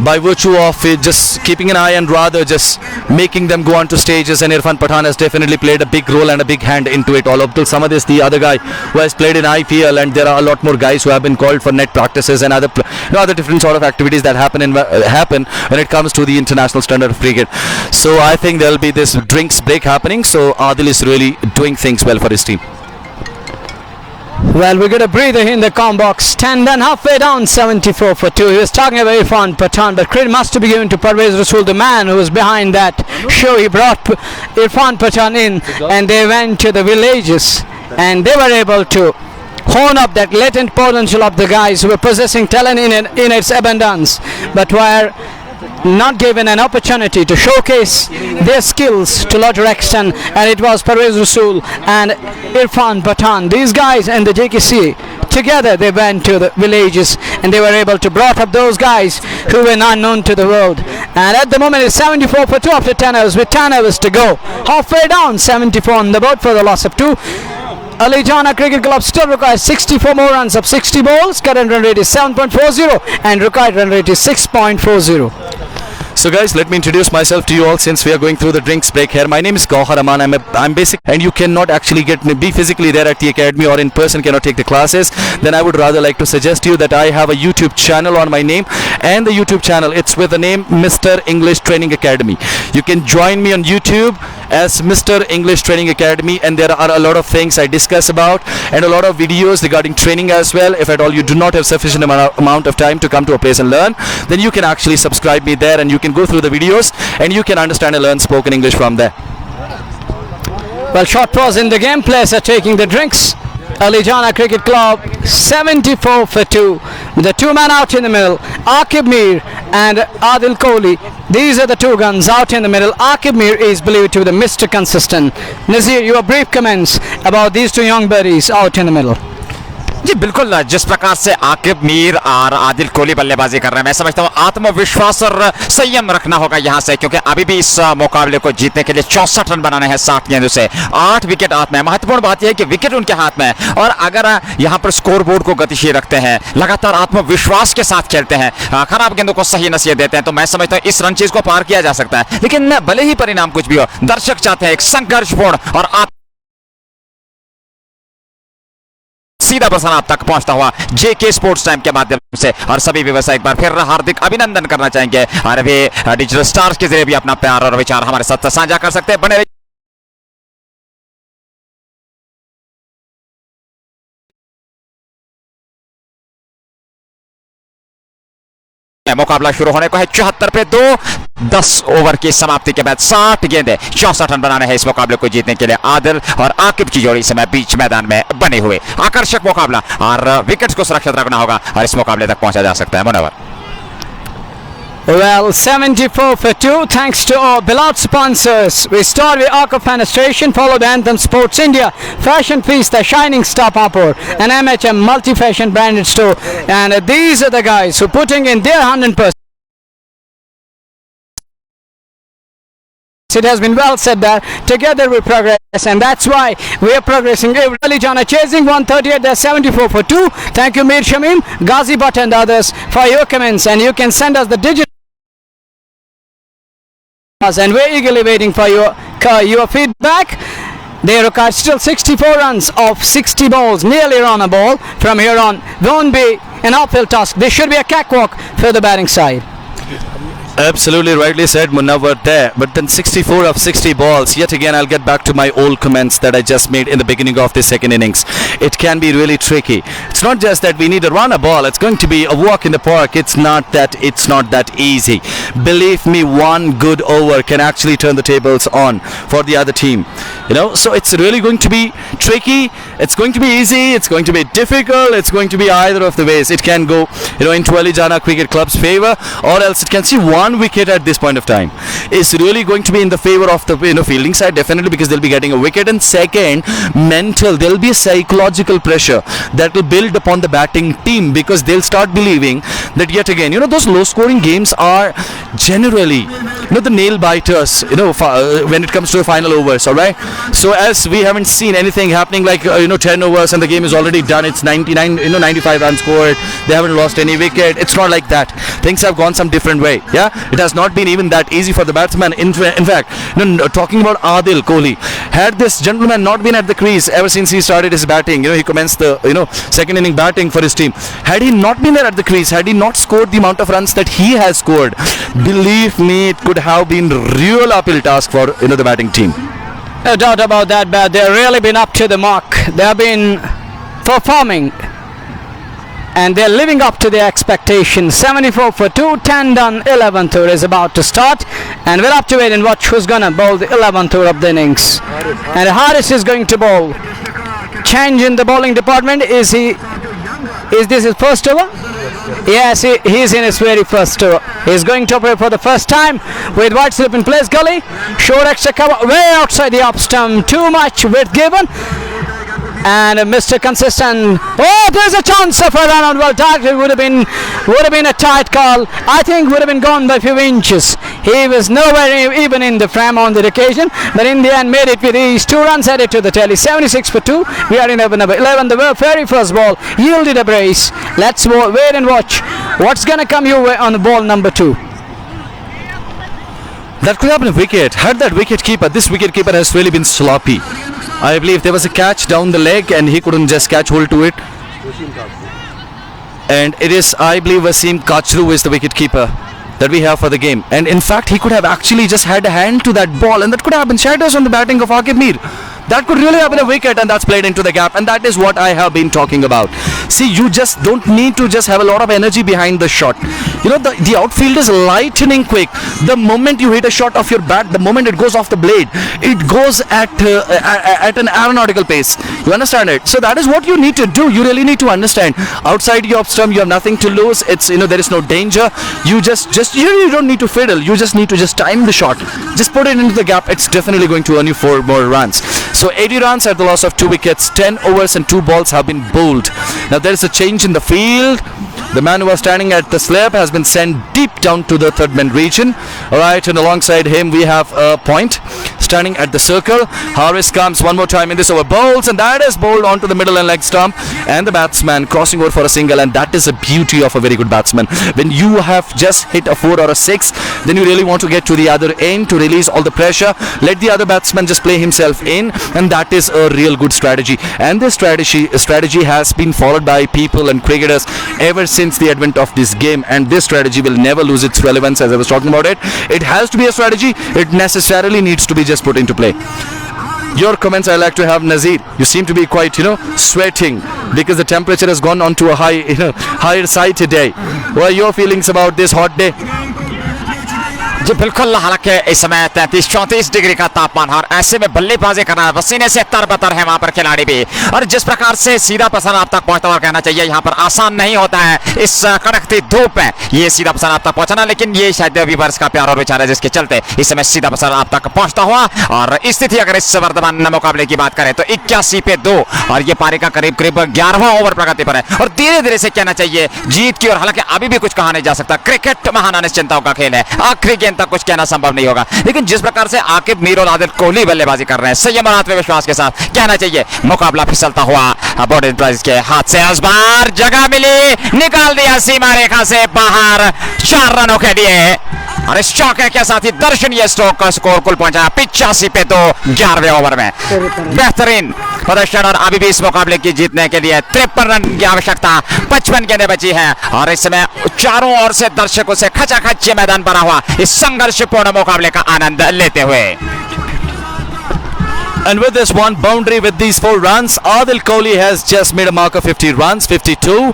by virtue of just keeping an eye and rather just making them go on to stages. And Irfan Pathan has definitely played a big role and a big hand into it all. Abdul Samad is the other guy who has played in IPL, and there are a lot more guys who have been called for net practices and other different sort of activities that happen when it comes to the international standard of cricket. So I think there will be this drinks break happening. So Adil is really doing things well for his team. Well, we got a breather in the com box. 10 done, halfway down, 74 for 2. He was talking about Irfan Pathan, but credit must be given to Parvez Rasool, the man who was behind that show. He brought Irfan Pathan in, and they went to the villages, and they were able to hone up that latent potential of the guys who were possessing talent in its abundance, but were not given an opportunity to showcase their skills to larger extent. And it was Parvez Rasool and Irfan Pathan, these guys and the JKC together, they went to the villages and they were able to brought up those guys who were not known to the world. And at the moment it's 74 for 2 after 10 hours with 10 hours to go. Halfway down, 74 on the board for the loss of 2. AliJana Cricket Club still requires 64 more runs of 60 balls. Current run rate is 7.40 and required run rate is 6.40. So guys, let me introduce myself to you all since we are going through the drinks break here. My name is Gauhar Aman. I'm basic, and you cannot actually be physically there at the academy or in person, cannot take the classes. Then I would rather like to suggest to you that I have a YouTube channel on my name, and the YouTube channel, it's with the name Mr. English Training Academy. You can join me on YouTube as Mr. English Training Academy, and there are a lot of things I discuss about and a lot of videos regarding training as well. If at all you do not have sufficient amount of time to come to a place and learn, then you can actually subscribe me there, and you can go through the videos and you can understand and learn spoken English from there. Well, short pause in the game. Players are taking the drinks. AliJana Cricket Club 74 for 2 with the two men out in the middle, Aqib Mir and Adil Kohli. These are the two guns out in the middle. Aqib Mir is believed to be the Mr. Consistent. Nazir, your brief comments about these two young buddies out in the middle. जी बिल्कुल, जिस प्रकार से आकिब मीर और आदिल कोहली बल्लेबाजी कर रहे हैं, मैं समझता हूँ आत्मविश्वास और संयम रखना होगा यहाँ से, क्योंकि अभी भी इस मुकाबले को जीतने के लिए 64 रन बनाने हैं 60 गेंदों से। 8 विकेट हाथ में है। महत्वपूर्ण बात यह है कि विकेट उनके हाथ में है, और अगर यहाँ पर स्कोर बोर्ड को गतिशील रखते हैं, लगातार आत्मविश्वास के साथ खेलते हैं, खराब गेंदों को सही नसीहत देते हैं, तो मैं समझता हूँ इस रनचेज को पार किया जा सकता है। लेकिन भले ही परिणाम कुछ भी हो, दर्शक चाहते हैं एक संघर्षपूर्ण और सीधा प्रसारण आप तक पहुंचता हुआ जेके स्पोर्ट्स टाइम के माध्यम से। और सभी व्यवसाय एक बार फिर हार्दिक अभिनंदन करना चाहेंगे, और अभी डिजिटल स्टार्स के जरिए भी अपना प्यार और विचार हमारे साथ साझा कर सकते हैं। बने रहिए। मुकाबला शुरू होने को है 74 पे 2। 10 ओवर की समाप्ति के बाद 60 गेंदें 64 रन बनाने हैं इस मुकाबले को जीतने के लिए। आदिल और आकिब की जोड़ी समय बीच मैदान में बने हुए। आकर्षक मुकाबला, और विकेट्स को सुरक्षित रखना होगा और इस मुकाबले तक पहुंचा जा सकता है। Munawwar. Well, 74 for 2, thanks to our beloved sponsors. We start with Arco Fenestration, followed by Anthem Sports India, Fashion Feast, the Shining Star Papur, an MHM multi-fashion branded store. And these are the guys who are putting in their 100%. It has been well said that together we progress, and that's why we are progressing. AliJana chasing 138, they're 74 for 2. Thank you Mir Shamim, Ghazi Bhatt and others for your comments, and you can send us the digital, and we're eagerly waiting for your feedback. They require still 64 runs of 60 balls, nearly run a ball. From here on, won't be an uphill task. This should be a cakewalk for the batting side. Absolutely rightly said, Munawwar there. But then 64 of 60 balls. Yet again, I'll get back to my old comments that I just made in the beginning of the second innings. It can be really tricky. It's not just that we need to run a ball. It's going to be a walk in the park. It's not that easy. Believe me, one good over can actually turn the tables on for the other team. So it's really going to be tricky. It's going to be easy. It's going to be difficult. It's going to be either of the ways. It can go, into AliJana Cricket Club's favor, or else it can see one wicket at this point of time. Is really going to be in the favor of the fielding side, definitely, because they'll be getting a wicket. And second, there'll be a psychological pressure that will build upon the batting team, because they'll start believing that yet again, those low scoring games are generally the nail biters, when it comes to the final overs. All right, so as we haven't seen anything happening like 10 overs and the game is already done, it's 99 95 runs scored, they haven't lost any wicket. It's not like that. Things have gone some different way. It has not been even that easy for the batsman. In fact, talking about Adil Kohli, had this gentleman not been at the crease ever since he started his batting, he commenced the second inning batting for his team, had he not been there at the crease, had he not scored the amount of runs that he has scored, believe me, it could have been real uphill task for the batting team. No doubt about that, but they've really been up to the mark. They have been performing, and they're living up to their expectations. 74 for 2, 10 done. 11th over is about to start, and we'll have to wait and watch who's gonna bowl the 11th over of the innings. And Harris is going to bowl. Change in the bowling department. Is this his first over? Yes, he's in his very first over. He's going to operate for the first time with wide slip in place. Gully, short extra cover, way outside the off stump. Too much width given. And Mr. Consistent. Oh, there's a chance of a run on. Well, targeted would have been a tight call. I think would have been gone by a few inches. He was nowhere even in the frame on that occasion, but in the end made it with ease. 2 runs added to the tally. 76 for 2. We are in over number 11. The very first ball yielded a brace. Let's wait and watch what's gonna come your way on the ball number 2. That could happen a wicket. Had that wicket keeper, this wicket keeper has really been sloppy. I believe there was a catch down the leg and he couldn't just catch hold to it. And it is, I believe, Wasim Kachru is the wicket keeper that we have for the game. And in fact, he could have actually just had a hand to that ball, and that could have been shatters on the batting of Aqib Mir. That could really have been a wicket, and that's played into the gap, and that is what I have been talking about. See, you just don't need to just have a lot of energy behind the shot. You know, the outfield is lightning quick. The moment you hit a shot off your bat, the moment it goes off the blade, it goes at an aeronautical pace. You understand it? So that is what you need to do. You really need to understand. Outside your stump, you have nothing to lose. It's, you know, there is no danger. You you don't need to fiddle. You just need to just time the shot. Just put it into the gap. It's definitely going to earn you 4 more runs. So 80 runs at the loss of 2 wickets. 10 overs and 2 balls have been bowled. Now there is a change in the field. The man who was standing at the slip has been sent deep down to the third man region. Alright, and alongside him we have a point standing at the circle. Harris comes one more time in this over, bowls, and that is bowled onto the middle and leg stump, and the batsman crossing over for a single. And that is the beauty of a very good batsman. When you have just hit a 4 or a 6, then you really want to get to the other end to release all the pressure, let the other batsman just play himself in, and that is a real good strategy. And this strategy has been followed by people and cricketers ever since the advent of this game, and this strategy will never lose its relevance. As I was talking about it, it has to be a strategy. It necessarily needs to be just put into play. Your comments I like to have, Nazir. You seem to be quite, sweating because the temperature has gone on to a higher side today. What are your feelings about this hot day? जी बिल्कुल, हालांकि इस समय 33-34 degree का तापमान, और ऐसे में बल्लेबाजी करना पसीने से तरबतर है वहां पर खिलाड़ी भी। और जिस प्रकार से सीधा पसंद आप तक पहुंचता हुआ कहना चाहिए, यहाँ पर आसान नहीं होता है इस कड़कती धूप में ये सीधा पसंद आप तक पहुंचना, लेकिन ये शायद व्यूअर्स का प्यार और विचार है जिसके चलते इस समय सीधा पसंद आप तक पहुंचता हुआ। और स्थिति अगर इस वर्तमान मुकाबले की बात करें तो 81 पे 2, और ये पारी का करीब 11वां ओवर प्रगति पर है, और धीरे धीरे से कहना चाहिए जीत की। और हालांकि अभी भी कुछ कहा नहीं जा सकता, क्रिकेट महान अनिश्चितताओं का खेल है, आखिरी गेंद तक कुछ कहना संभव नहीं होगा। लेकिन जिस प्रकार से आकिब मीर और आदिल कोहली बल्लेबाजी कर रहे हैं, संयम और आत्मविश्वास के साथ, कहना चाहिए मुकाबला फिसलता हुआ बोर्ड एंटरप्राइज के हाथ से। इस बार जगह मिली, निकाल दिया सीमा रेखा से बाहर 4 रनों के लिए, और इस चौके के साथ ही दर्शन ये स्ट्रोक का स्कोर कुल पहुंचा 85 पे 2 11वें ओवर में। बेहतरीन प्रदर्शन, और अभी भी इस मुकाबले की जीतने के लिए 53 रन की आवश्यकता, 55 गेंदें बची हैं, और इस समय चारों ओर से दर्शकों से खचाखच मैदान भरा हुआ इस संघर्षपूर्ण मुकाबले का आनंद लेते हुए। And with this one boundary, with these 4 runs, Adil Kohli has just made a mark of 50 runs, 52.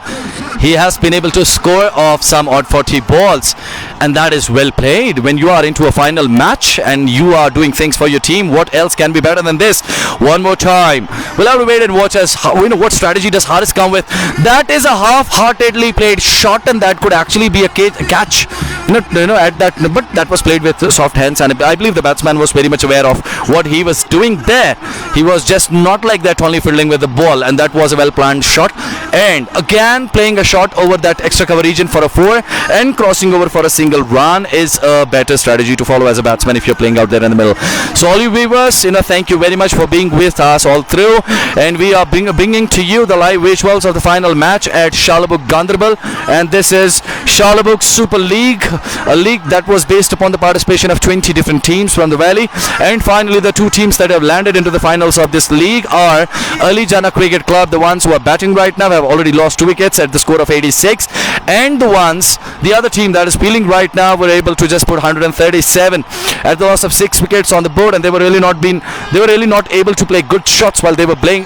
He has been able to score of some odd 40 balls, and that is well played. When you are into a final match and you are doing things for your team, what else can be better than this? One more time, we'll have to wait and watch as what strategy does Harris come with. That is a half-heartedly played shot, and that could actually be a catch. At that, but that was played with soft hands, and I believe the batsman was very much aware of what he was doing there. He was just not like that, only fiddling with the ball, and that was a well-planned shot. And again, playing a shot over that extra cover region for a 4 and crossing over for a single run is a better strategy to follow as a batsman if you're playing out there in the middle. So all you viewers, thank you very much for being with us all through, and we are bringing to you the live visuals of the final match at Shalbugh Ganderbal, and this is Shalbugh Super League, a league that was based upon the participation of 20 different teams from the valley. And finally, the 2 teams that have landed into the finals of this league are AliJana Cricket Club, the ones who are batting right now, have already lost 2 wickets at the score of 86, and the other team that is feeling right right now were able to just put 137 at the loss of 6 wickets on the board, and they were really not able to play good shots while they were playing,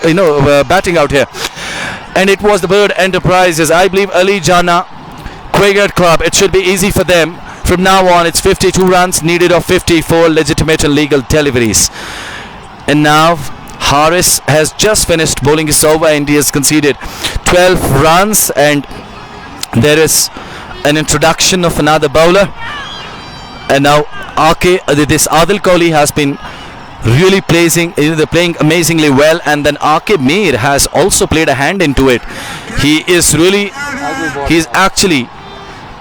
batting out here. And it was the Bird Enterprises. I believe AliJana Cricket Club, it should be easy for them. From now on, it's 52 runs needed of 54 legitimate and legal deliveries. And now Harris has just finished bowling his over, and he has conceded 12 runs, and there is an introduction of another bowler. And now this Adil Kohli has been really playing amazingly well, and then Aqib Mir has also played a hand into it.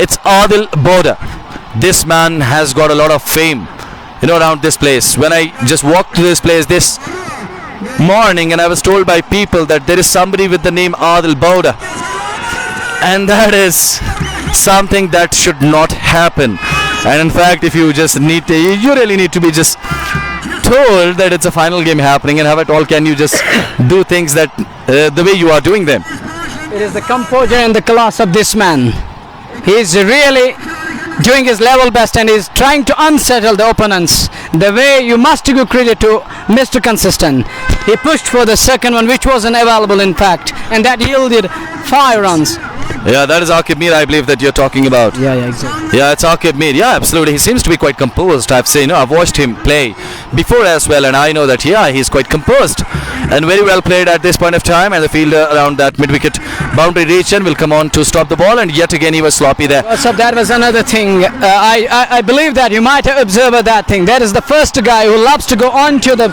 It's Adil Boda. This man has got a lot of fame, around this place. When I just walked to this place this morning, and I was told by people that there is somebody with the name Adil Boda, and that is something that should not happen. And in fact, if you really need to be just told that it's a final game happening, and how at all can you just do things that the way you are doing them. It is the composure and the class of this man. He is really doing his level best, and is trying to unsettle the opponents the way you must give credit to Mr. Consistent. He pushed for the second one, which wasn't available in fact, and that yielded 5 runs. Yeah, that is Aqib Mir, I believe, that you're talking about. Yeah, exactly. Yeah, it's Aqib Mir. Yeah, absolutely. He seems to be quite composed. I've watched him play before as well, and I know that, he's quite composed and very well played at this point of time. And the fielder around that mid-wicket boundary region will come on to stop the ball, and yet again he was sloppy there. So that was another thing. I believe that you might have observed that thing. That is the first guy who loves to go onto the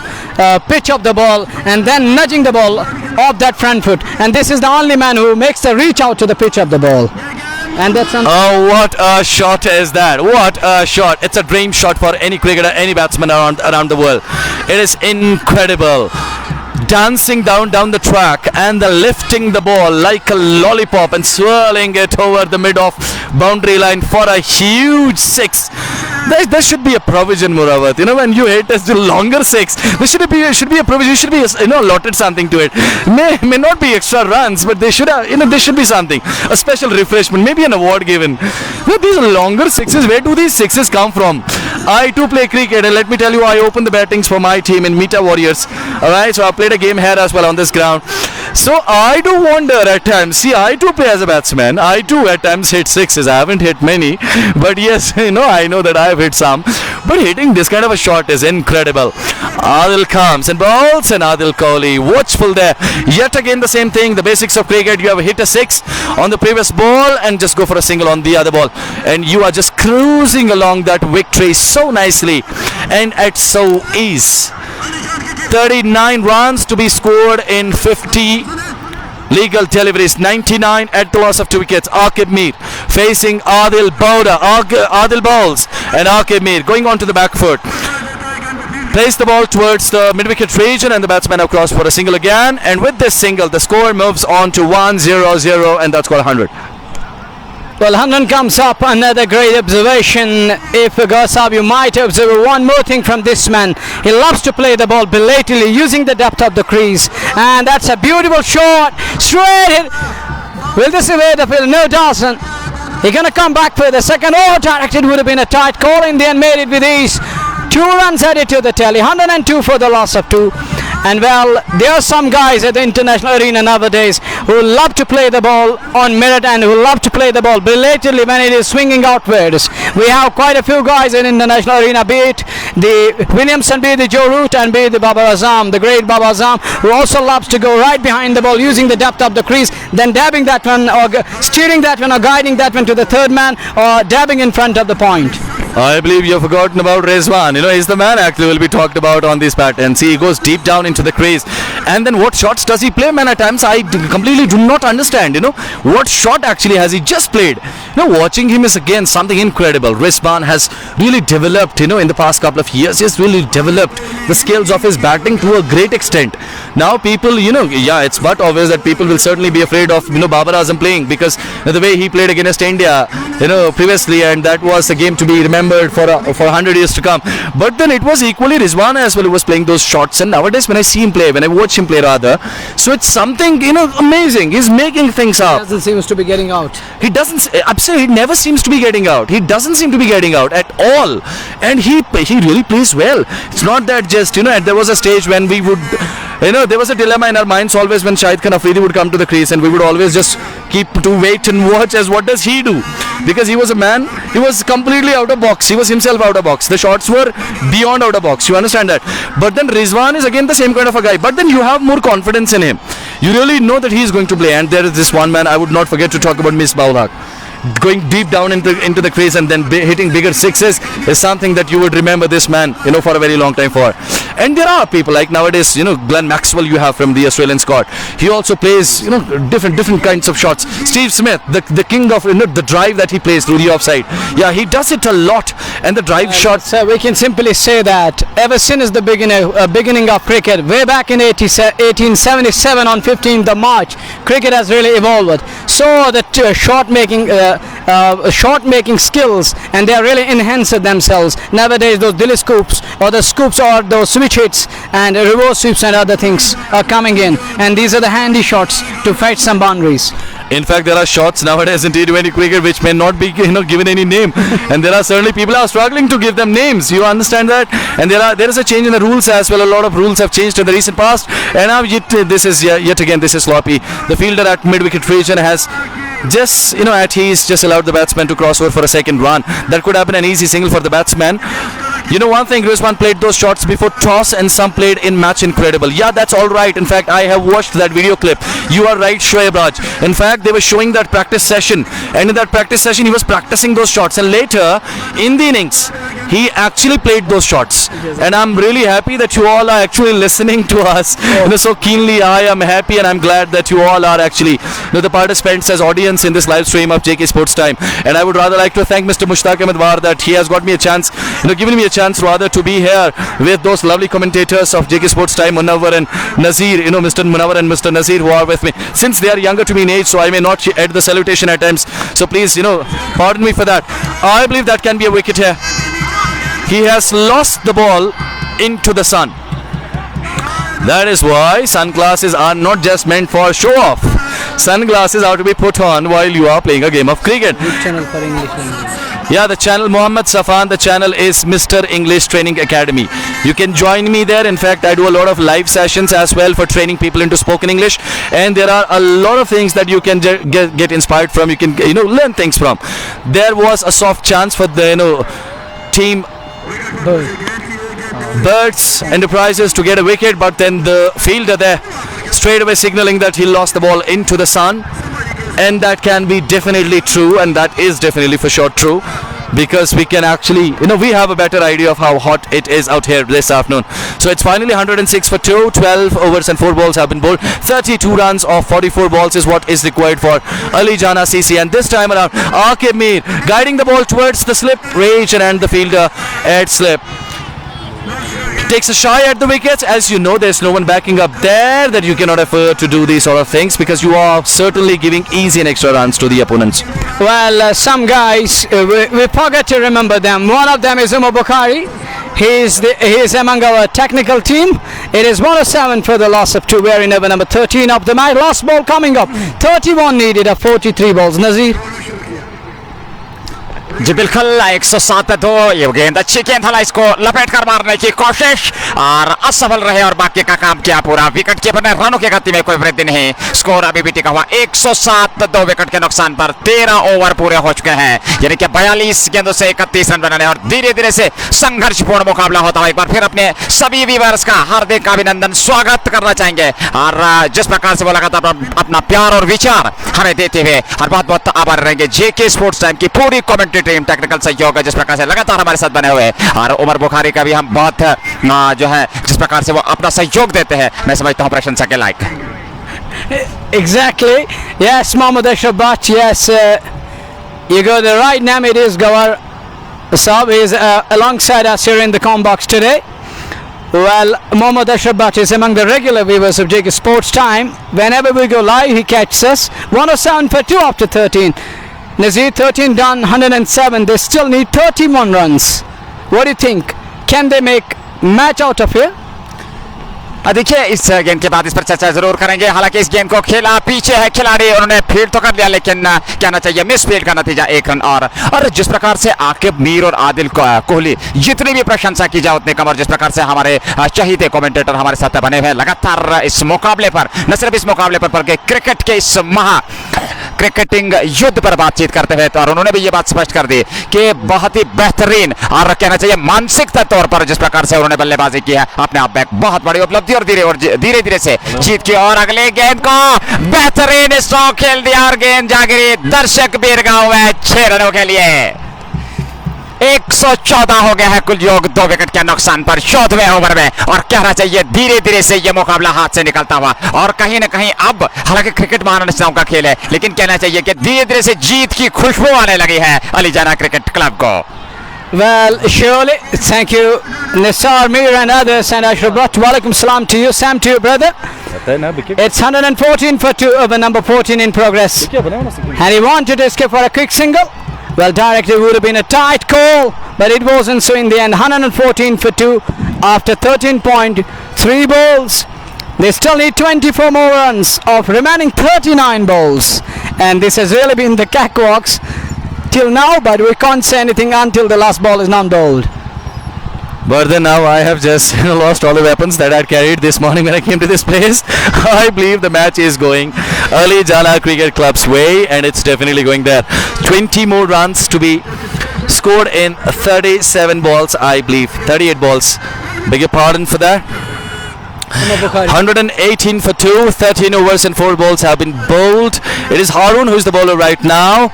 pitch of the ball and then nudging the ball off that front foot. And this is the only man who makes the reach out to the pitch of the ball. And that's what a shot is that! What a shot! It's a dream shot for any cricketer, any batsman around the world. It is incredible. Dancing down the track and lifting the ball like a lollipop and swirling it over the mid-off boundary line for a huge 6. There should be a provision, Murawat. When you hit a longer 6, there should be a provision. You should be allotted something to it. May not be extra runs, but they should have, there should be something, a special refreshment, maybe an award given. These longer 6s, where do these 6s come from? I too play cricket, and let me tell you, I open the battings for my team in Meta Warriors. Alright, so I played a game here as well on this ground. So I do wonder at times. See, I too play as a batsman. I too at times hit 6s. I haven't hit many, but yes, I know that I have hit some. But hitting this kind of a shot is incredible. Adil comes and bowls, and Adil Kohli watchful there. Yet again the same thing. The basics of cricket. You have hit a 6 on the previous ball and just go for a single on the other ball, and you are just cruising along that victory so nicely and at so ease. 39 runs to be scored in 50 legal deliveries, 99 at the loss of 2 wickets. Aqib Mir facing Adil Boda. Adil bowls, and Aqib Mir going on to the back foot. Plays the ball towards the mid-wicket region, and the batsman have crossed for a single again. And with this single, the score moves on to 1-0-0, and that's called 100. Well, 100 comes up, another great observation. If Gausab, you might observe one more thing from this man. He loves to play the ball belatedly, using the depth of the crease, and that's a beautiful shot. Straight hit. Will this evade the field? No, doesn't. He's gonna come back for the second. Oh, directed would have been a tight call. In the end, made it with ease. 2 runs added to the tally. 102 for the loss of 2. And well, there are some guys at the international arena nowadays who love to play the ball on merit, and who love to play the ball belatedly when it is swinging outwards. We have quite a few guys in international arena, be it the Williamson, be it the Joe Root, and be it the Babar Azam, the great Babar Azam, who also loves to go right behind the ball, using the depth of the crease, then dabbing that one, or steering that one, or guiding that one to the third man, or dabbing in front of the point. I believe you've forgotten about Rizwan. He's the man actually will be talked about on this pattern. See, he goes deep down into the crease, and then what shots does he play, man? At times I completely do not understand. What shot actually has he just played? Watching him is again something incredible. Rizwan has really developed, in the past couple of years. He has really developed the skills of his batting to a great extent. Now people, it's but obvious that people will certainly be afraid of, Babar Azam playing, because the way he played against India, previously, and that was a game to be remembered for 100 years to come. But then it was equally Rizwan as well who was playing those shots, and nowadays when I see him play, when I watch him play rather. So it's something, amazing. He's making things up. Doesn't seem to be getting out. He doesn't. Absolutely, he never seems to be getting out. He doesn't seem to be getting out at all, and he really plays well. It's not that just there was a stage when we would, there was a dilemma in our minds always when Shahid Khan Afridi would come to the crease, and we would always just keep to wait and watch as what does he do, because he was a man. He was completely out of box. He was himself out of box. The shots were beyond out of box. You understand that? But then Rizwan is again the same kind of a guy. But then you have more confidence in him. You really know that he is going to play. And there is this one man I would not forget to talk about, Miss Baulak. Going deep down into the crease and then hitting bigger sixes is something that you would remember this man, for a very long time for. And there are people like nowadays, Glenn Maxwell you have from the Australian squad. He also plays, different kinds of shots. Steve Smith, the king of the drive that he plays through the offside. Yeah, he does it a lot. And the drive shots. So we can simply say that ever since the beginning of cricket, way back in 1877 on 15th of March, cricket has really evolved. So the shot making skills, and they are really enhanced themselves. Nowadays those dilly scoops or the scoops or those switch hits and reverse sweeps and other things are coming in, and these are the handy shots to fight some boundaries. In fact, there are shots nowadays in T20 cricket which may not be given any name, and there are certainly people who are struggling to give them names. You understand that? And there is a change in the rules as well. A lot of rules have changed in the recent past, and now this is sloppy. The fielder at mid-wicket region has just at ease just allowed the batsman to cross over for a second run. That could have been an easy single for the batsman. One thing, Rizwan played those shots before toss and some played in match incredible. Yeah, that's all right. In fact, I have watched that video clip. You are right, Shoaib Raj. In fact, they were showing that practice session, and in that practice session he was practicing those shots, and later in the innings he actually played those shots. And I'm really happy that you all are actually listening to us so keenly. I am happy and I'm glad that you all are actually the participants as audience in this live stream of JK Sports Time. And I would rather like to thank Mr. Mushtaq Ahmed War that he has got me a chance, given me a chance rather to be here with those lovely commentators of JK Sports Time, Munawwar and Nazir, Mr. Munawwar and Mr. Nazir, who are with me. Since they are younger to me in age, so I may not add the salutation at times, so please, pardon me for that. I believe that can be a wicket here. He has lost the ball into the sun. That is why sunglasses are not just meant for show off. Sunglasses are to be put on while you are playing a game of cricket. Which channel for English language? Yeah, the channel Muhammad Safan, the channel is Mr. English Training Academy. You can join me there. In fact, I do a lot of live sessions as well for training people into spoken English, and there are a lot of things that you can get inspired from. You can learn things from. There was a soft chance for the team Birds Enterprises to get a wicket, but then the fielder there straight away signaling that he lost the ball into the sun. And that can be definitely true, and that is definitely for sure true, because we can actually, we have a better idea of how hot it is out here this afternoon. So it's finally 106 for 2, 12 overs and 4 balls have been bowled. 32 runs off 44 balls is what is required for AliJana CC, and this time around, Aqib Mir guiding the ball towards the slip range, and the fielder at slip takes a shy at the wickets. As you know, there's no one backing up there, that you cannot afford to do these sort of things, because you are certainly giving easy and extra runs to the opponents. Well, some guys, we forget to remember them. One of them is Umar Bukhari. He is among our technical team. It is 107 for the loss of 2. We are in over number 13 of the match. Last ball coming up. 31 needed of 43 balls. Nazir. जी बिल्कुल 107 पे 2 ये गेंद अच्छी गेंद हला इसको लपेट कर मारने की कोशिश और असफल रहे और बाकी का काम किया पूरा। विकेट कीपर ने रनों की गति में कोई वृद्धि नहीं। स्कोर अभी भी टिका हुआ 107 2 विकेट के नुकसान पर 13 ओवर पूरे हो चुके हैं, यानी कि 42 गेंदों से 31 रन बनाने और धीरे धीरे से संघर्षपूर्ण मुकाबला होता है। एक बार फिर अपने सभी व्यूअर्स का हार्दिक अभिनंदन स्वागत करना चाहेंगे और जिस प्रकार से वो लगातार अपना प्यार और विचार हमें देते हुए और बहुत बहुत आभार रहेंगे जेके स्पोर्ट्स टाइम की पूरी कमेंट्री टीम, टेक्निकल सहयोग है जिस प्रकार से लगातार हमारे साथ बने हुए, और उमर बुखारी का भी हम बहुत जो है जिस प्रकार से वो अपना सहयोग देते हैं, मैं समझता हूँ प्रशंसा के लायक। Exactly. Yes, Mohammad Ashraf Bach. Yes, you got the right name. It is Gawar Saab. He is alongside us here in the com box today. Well, Mohammad Ashraf Bach is among the regular viewers of JK Sports Time. Whenever we go live, he catches us. 107 for 2 after 13. Nazir, 13 done, 107. They still need 31 runs. What do you think? Can they make match out of here? देखिए इस गेंद के बाद इस पर चर्चा जरूर करेंगे। हालांकि इस गेंद को खेला पीछे है खिलाड़ी, उन्होंने फील्ड तो कर लिया लेकिन कहना चाहिए मिस फील्ड का नतीजा 1 रन। और जिस प्रकार से आकिब मीर और आदिल कोहली, जितनी भी प्रशंसा की जाए उतनी कम। और जिस प्रकार से हमारे चहीते कमेंटेटर हमारे साथ बने हुए लगातार इस मुकाबले पर, न सिर्फ इस मुकाबले पर बल्कि क्रिकेट के इस क्रिकेटिंग युद्ध पर बातचीत करते हुए, और उन्होंने भी ये बात स्पष्ट कर दी कि बहुत ही बेहतरीन और कहना चाहिए मानसिक तौर पर जिस प्रकार से उन्होंने बल्लेबाजी की है, अपने आप में एक बहुत बड़ी उपलब्धि और धीरे धीरे से जीत की। और अगले गेंद को बेहतरीन स्ट्रोक खेल दिया और गेंद जा गिरी दर्शक बीरगांव में 6 रनों के लिए। 114 हो गया है कुल योग 2 विकेट के नुकसान पर 14वें ओवर में। और कहना चाहिए धीरे धीरे से यह मुकाबला हाथ से निकलता हुआ, और कहीं ना कहीं अब हालांकि क्रिकेट महारथियों का खेल है, लेकिन कहना चाहिए कि धीरे धीरे से जीत की खुशबू आने लगी है अलीजाना क्रिकेट क्लब को। Well, surely, thank you, Nisar, Mir and others, and I should brought walaikum salam to you, Sam, to you, brother. It's 114 for 2 over number 14 in progress. And he wanted to escape for a quick single. Well, directly would have been a tight call, but it wasn't so in the end. 114 for 2 after 13.3 balls. They still need 24 more runs of remaining 39 balls. And this has really been the cakewalks till now, but we can't say anything until the last ball is not bowled. But then now I have just lost all the weapons that I had carried this morning when I came to this place. I believe the match is going AliJana Cricket Club's way, and it's definitely going there. 20 more runs to be scored in 37 balls, I believe. 38 balls. Beg your pardon for that. 118 for 2, 13 overs and 4 balls have been bowled. It is Harun who is the bowler right now.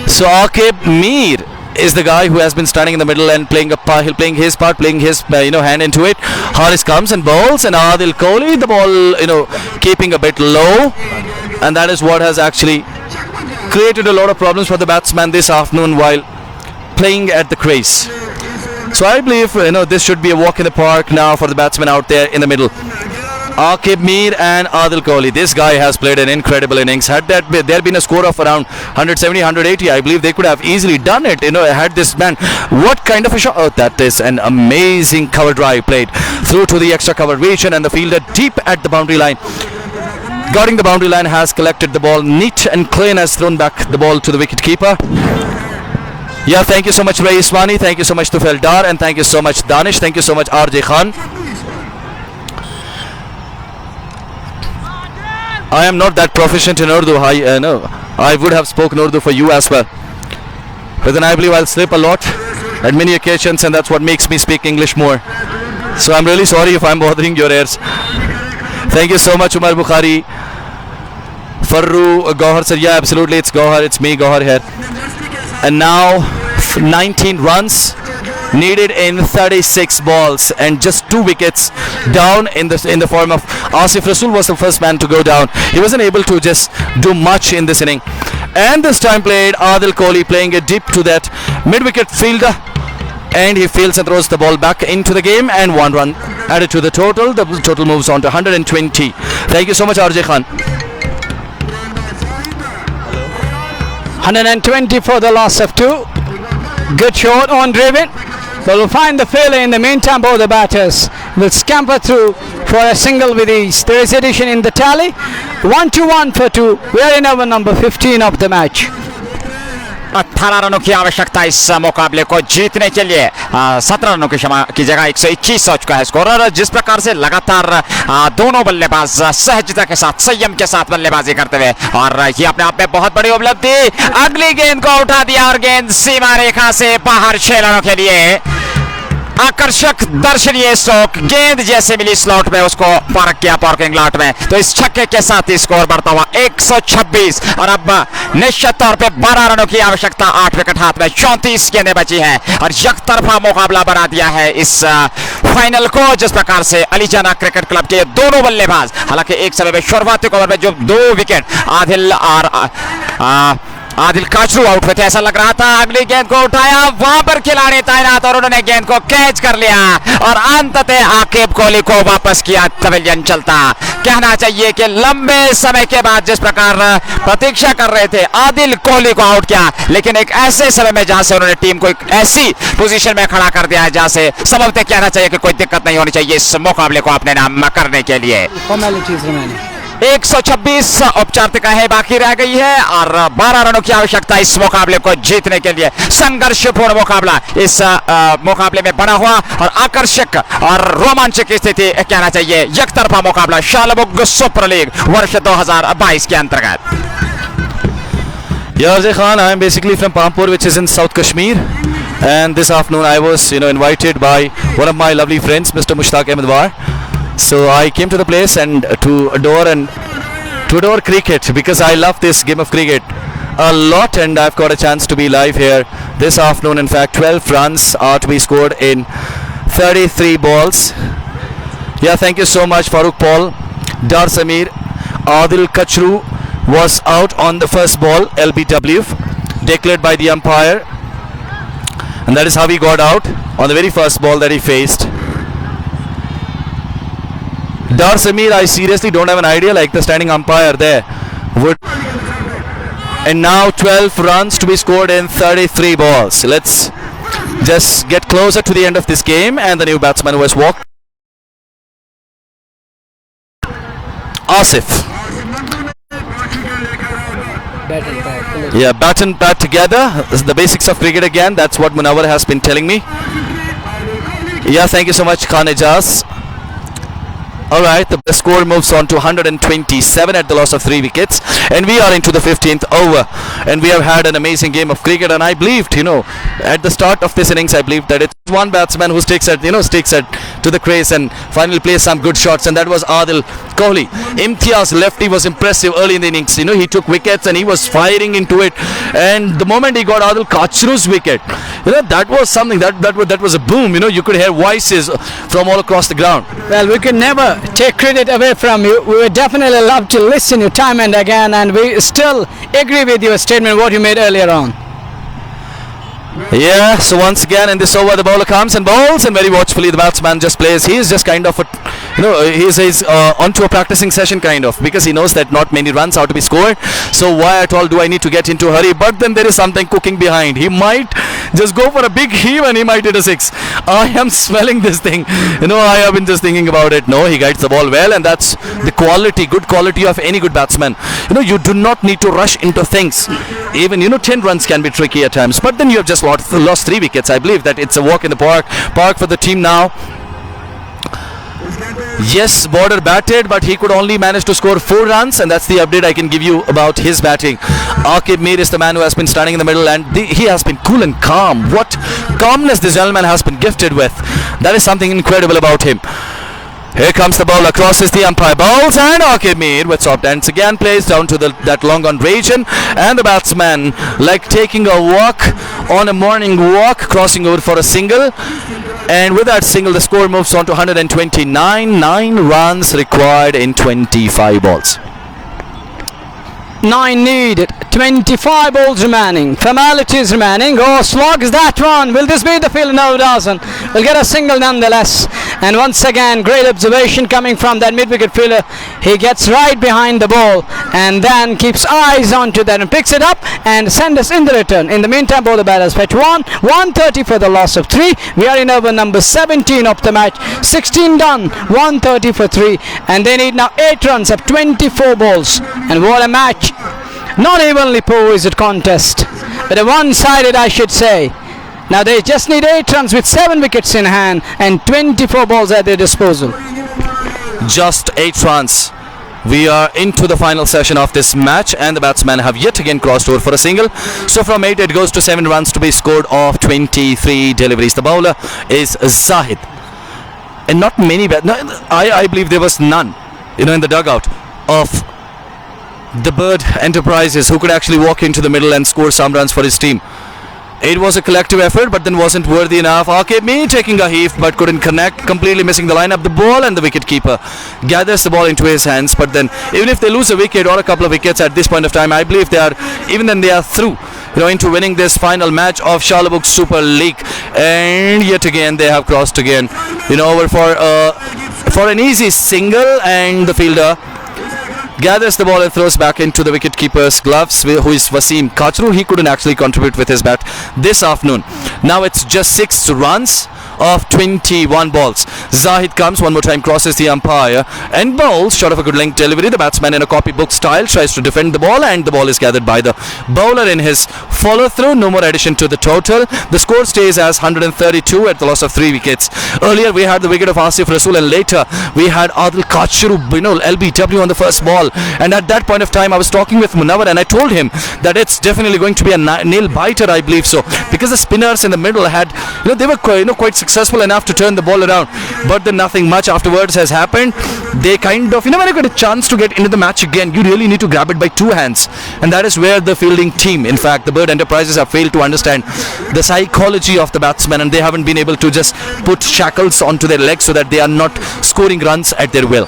So Akib Mir is the guy who has been standing in the middle and playing his part, playing his hand into it. Haris comes and bowls, and Adil Kohli the ball keeping a bit low, and that is what has actually created a lot of problems for the batsman this afternoon while playing at the crease. So I believe this should be a walk in the park now for the batsman out there in the middle. Akib Mir and Adil Kohli. This guy has played an incredible innings. Had there been a score of around 170, 180, I believe they could have easily done it. Had this man, what kind of a shot? Oh, that is an amazing cover drive played through to the extra cover region, and the fielder deep at the boundary line. Guarding the boundary line has collected the ball neat and clean, has thrown back the ball to the wicket keeper. Yeah, thank you so much Ray Iswani, thank you so much Tufail Dar, and thank you so much Danish, thank you so much RJ Khan. I am not that proficient in Urdu. I would have spoken Urdu for you as well, but then I believe I'll slip a lot at many occasions, and that's what makes me speak English more. So I'm really sorry if I'm bothering your ears. Thank you so much Umar Bukhari. Farru Gohar sir, yeah, absolutely, it's Gohar, it's me Gohar here. And now 19 runs needed in 36 balls, and just 2 wickets down in the form of Asif Rasul was the first man to go down. He wasn't able to just do much in this inning, and this time played Adil Kohli, playing it deep to that mid-wicket fielder, and he fields and throws the ball back into the game, and 1 run added to the total. The total moves on to 120. Thank you so much RJ Khan. 120 for the loss of 2. Good shot on driven, but we'll find the failure in the meantime. Both the batters will scamper through for a single with ease. There is addition in the tally. 1-1 for 2. We are in over number 15 of the match. 18 रनों की आवश्यकता इस मुकाबले को जीतने के लिए। 17 रनों की जगह 121 हो चुका है स्कोर। और जिस प्रकार से लगातार दोनों बल्लेबाज सहजता के साथ, संयम के साथ बल्लेबाजी करते हुए, और ये अपने आप में बहुत बड़ी उपलब्धि। अगली गेंद को उठा दिया और गेंद सीमा रेखा से बाहर 6 रनों के लिए। आकर्षक दर्शनीय स्ट्रोक, गेंद जैसे मिली स्लॉट में उसको पार्क किया पार्किंग लॉट में, तो इस छक्के के साथ ही स्कोर बढ़ता हुआ 126। और अब निश्चित तौर पे 12 रनों की आवश्यकता, 8 विकेट हाथ में, 34 गेंदें बची हैं, और यकतरफा मुकाबला बना दिया है इस फाइनल को। जिस प्रकार से अलीजाना क्रिकेट क्लब के दोनों बल्लेबाज, हालांकि एक समय में शुरुआती ओवर में जो 2 विकेट आदिल काचरू आउट हुए थे, ऐसा लग रहा था। अगली गेंद को उठाया, वहां पर खिलाड़ी तैनात, और उन्होंने गेंद को कैच कर लिया, और अंततः आकिब कोहली को वापस किया पवेलियन चलता। कहना चाहिए कि लंबे समय के बाद जिस प्रकार प्रतीक्षा कर रहे थे आदिल कोहली को आउट किया, लेकिन एक ऐसे समय में जहां से उन्होंने टीम को एक ऐसी पोजीशन में खड़ा कर दिया है जहां से संभवतः कहना चाहिए कि कोई दिक्कत नहीं होनी चाहिए इस मुकाबले को अपने नाम करने के लिए। 126 औपचारिकताएं बाकी रह गई है और 12 रनों की आवश्यकता इस मुकाबले को जीतने के लिए। संघर्षपूर्ण मुकाबला इस मुकाबले में बना हुआ और आकर्षक और रोमांचक स्थिति कहना चाहिए। एकतरफा मुकाबला शालबुग सुपर लीग वर्ष 2022 के अंतर्गत। Yeah, Khan, I am basically from Pampur, which is in South Kashmir, and this afternoon I was, invited by one of my lovely friends, Mr. Mushtaq Ahmedwar. So I came to the place and to adore cricket, because I love this game of cricket a lot, and I've got a chance to be live here this afternoon. In fact, 12 runs are to be scored in 33 balls. Yeah, thank you so much, Farooq Paul. Dar Samir, Adil Kachru was out on the first ball, LBW, declared by the umpire, and that is how he got out on the very first ball that he faced. Dar Samir, I seriously don't have an idea, like the standing umpire there would. And now 12 runs to be scored in 33 balls. Let's just get closer to the end of this game, and the new batsman who has walked, Asif. Yeah, bat and bat together. This is the basics of cricket again. That's what Munawar has been telling me. Yeah, thank you so much, Khan Ejaz. Alright, the score moves on to 127 at the loss of 3 wickets, and we are into the 15th over, and we have had an amazing game of cricket. And I believed, at the start of this innings, I believed that it's one batsman who sticks at to the crease and finally plays some good shots, and that was Adil Kohli. Imtiaz lefty was impressive early in the innings. He took wickets and he was firing into it, and the moment he got Adil Kachru's wicket, that was something that was a boom. You could hear voices from all across the ground. Well, we could never take credit away from you. We would definitely love to listen to you time and again, and we still agree with your statement what you made earlier on. Yeah, so once again in this over the bowler comes and bowls, and very watchfully the batsman just plays. He is just kind of he's onto a practicing session kind of, because he knows that not many runs are to be scored. So why at all do I need to get into a hurry? But then there is something cooking behind. He might just go for a big heave and he might hit a 6. I am smelling this thing. I have been just thinking about it. No, he guides the ball well, and that's the good quality of any good batsman. You do not need to rush into things. Even 10 runs can be tricky at times, but then you have just lost 3 wickets. I believe that it's a walk in the park for the team now. Yes, Border batted, but he could only manage to score 4 runs, and that's the update I can give you about his batting. Aqib Mir is the man who has been standing in the middle, and he has been cool and calm. What calmness this gentleman has been gifted with. That is something incredible about him. Here comes the ball, crosses the umpire, bowls, and Aqib Mir with soft hands again plays down to that long on region, and the batsman, like taking a walk on a morning walk, crossing over for a single, and with that single the score moves on to 129. 9 runs required in 25 balls. 9 needed, 25 balls remaining, formalities remaining. Oh, slogs that one. Will this be the field? No, it doesn't. We'll get a single nonetheless. And once again, great observation coming from that mid-wicket fielder. He gets right behind the ball and then keeps eyes onto that and picks it up and sends us in the return. In the meantime, both the batters fetch 130 for the loss of 3. We are in over number 17 of the match. 16 done, 130 for 3, and they need now 8 runs of 24 balls. And what a match! Not evenly poised contest, but a one-sided, I should say. Now they just need 8 runs with 7 wickets in hand and 24 balls at their disposal. Just 8 runs. We are into the final session of this match, and the batsmen have yet again crossed over for a single. So from 8 it goes to 7 runs to be scored off 23 deliveries. The bowler is Zahid, and not many I believe there was none in the dugout of the Bird Enterprises who could actually walk into the middle and score some runs for his team. It was a collective effort, but then wasn't worthy enough. Aqib Mir taking a heave, but couldn't connect, completely missing the lineup. The ball, and the wicketkeeper gathers the ball into his hands. But then, even if they lose a wicket or a couple of wickets at this point of time, I believe they are through, into winning this final match of Shalbugh Super League. And yet again, they have crossed again, over for for an easy single, and the fielder gathers the ball and throws back into the wicket-keeper's gloves, who is Wasim Kachru. He couldn't actually contribute with his bat this afternoon. Now it's just 6 runs of 21 balls. Zahid comes one more time, crosses the umpire and bowls short of a good length delivery. The batsman in a copybook style tries to defend the ball, and the ball is gathered by the bowler in his follow through. No more addition to the total. The score stays as 132 at the loss of 3 wickets. Earlier we had the wicket of Asif Rasool, and later we had Adil Kachru, LBW on the first ball. And at that point of time I was talking with Munawar, and I told him that it's definitely going to be a nail biter, I believe so, because the spinners in the middle had, they were quite successful enough to turn the ball around, but then nothing much afterwards has happened. They kind of, when you get a chance to get into the match again, you really need to grab it by 2 hands, and that is where the fielding team, in fact the Bird Enterprises, have failed to understand the psychology of the batsmen, and they haven't been able to just put shackles onto their legs so that they are not scoring runs at their will.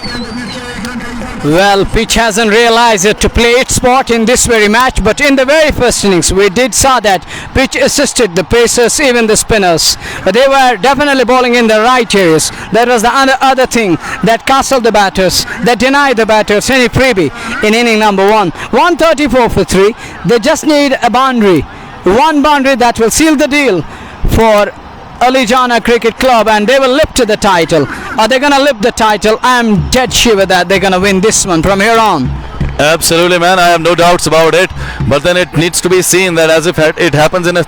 Well, pitch hasn't realized it to play its spot in this very match, but in the very first innings we did saw that pitch assisted the pacers, even the spinners, but they were definitely bowling in the right areas. That was the other thing that castled the batters, that denied the batters any freebie in inning number 1. 134 for 3. They just need a boundary, one boundary that will seal the deal for AliJana Cricket Club, and they will lift the title. Are they going to lift the title? I am dead sure that they're going to win this one from here on. Absolutely, man. I have no doubts about it. But then it needs to be seen that as if it happens in a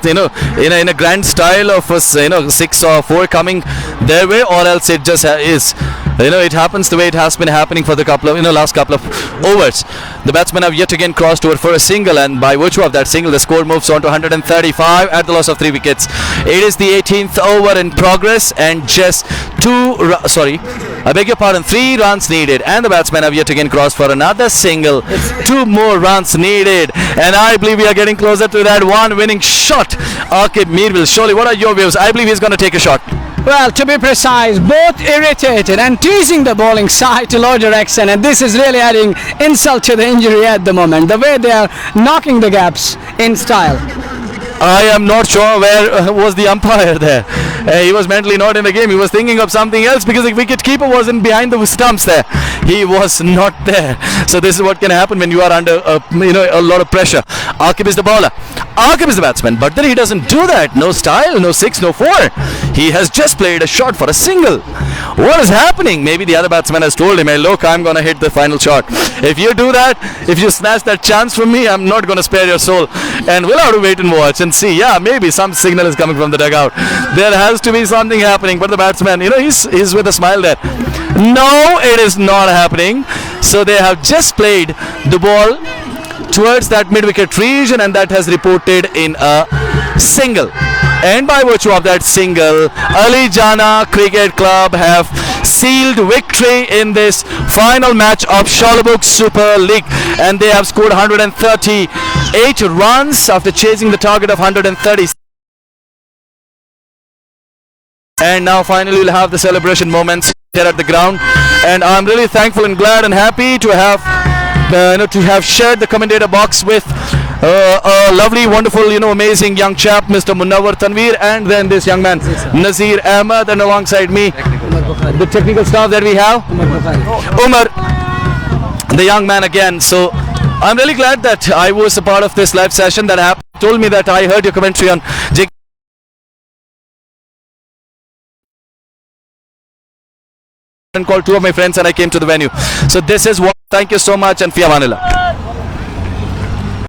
in a grand style of 6 or 4 coming their way, or else it just is. It happens the way it has been happening for the last couple of overs. The batsmen have yet again crossed over for a single, and by virtue of that single, the score moves on to 135 at the loss of 3 wickets. It is the 18th over in progress, and just 3 runs needed, and the batsmen have yet again crossed for another single. 2 more runs needed, and I believe we are getting closer to that one winning shot. Akib Mir will surely. What are your views? I believe he's going to take a shot. Well, to be precise, both irritated and teasing the bowling side to larger extent, and this is really adding insult to the injury at the moment, the way they are knocking the gaps in style. I am not sure where was the umpire there. He was mentally not in the game. He was thinking of something else, because the wicket keeper wasn't behind the stumps there. He was not there. So this is what can happen when you are under a lot of pressure. Akib is the bowler. Akib is the batsman, but then he doesn't do that. No style, no 6, no 4. He has just played a shot for a single. What is happening? Maybe the other batsman has told him, hey, look, I'm going to hit the final shot. If you do that, if you snatch that chance from me, I'm not going to spare your soul. And we'll have to wait and watch and see. Yeah, maybe some signal is coming from the dugout. There has to be something happening, but the batsman, he's with a smile there. No, it is not happening. So they have just played the ball towards that mid-wicket region, and that has reported in a single. And by virtue of that single, AliJana Cricket Club have sealed victory in this final match of Shalbugh Super League, and they have scored 138 runs after chasing the target of 130. And now finally we'll have the celebration moments here at the ground, and I'm really thankful and glad and happy to have shared the commentator box with a lovely, wonderful, amazing young chap, Mr. Munawar Tanveer, and then this young man, Nazir Ahmed, and alongside me, the technical staff that we have, Umar, the young man again. So I'm really glad that I was a part of this live session that happened. Told me that I heard your commentary on J. and called 2 of my friends, and I came to the venue. So this is what. Thank you so much, and fi amanillah.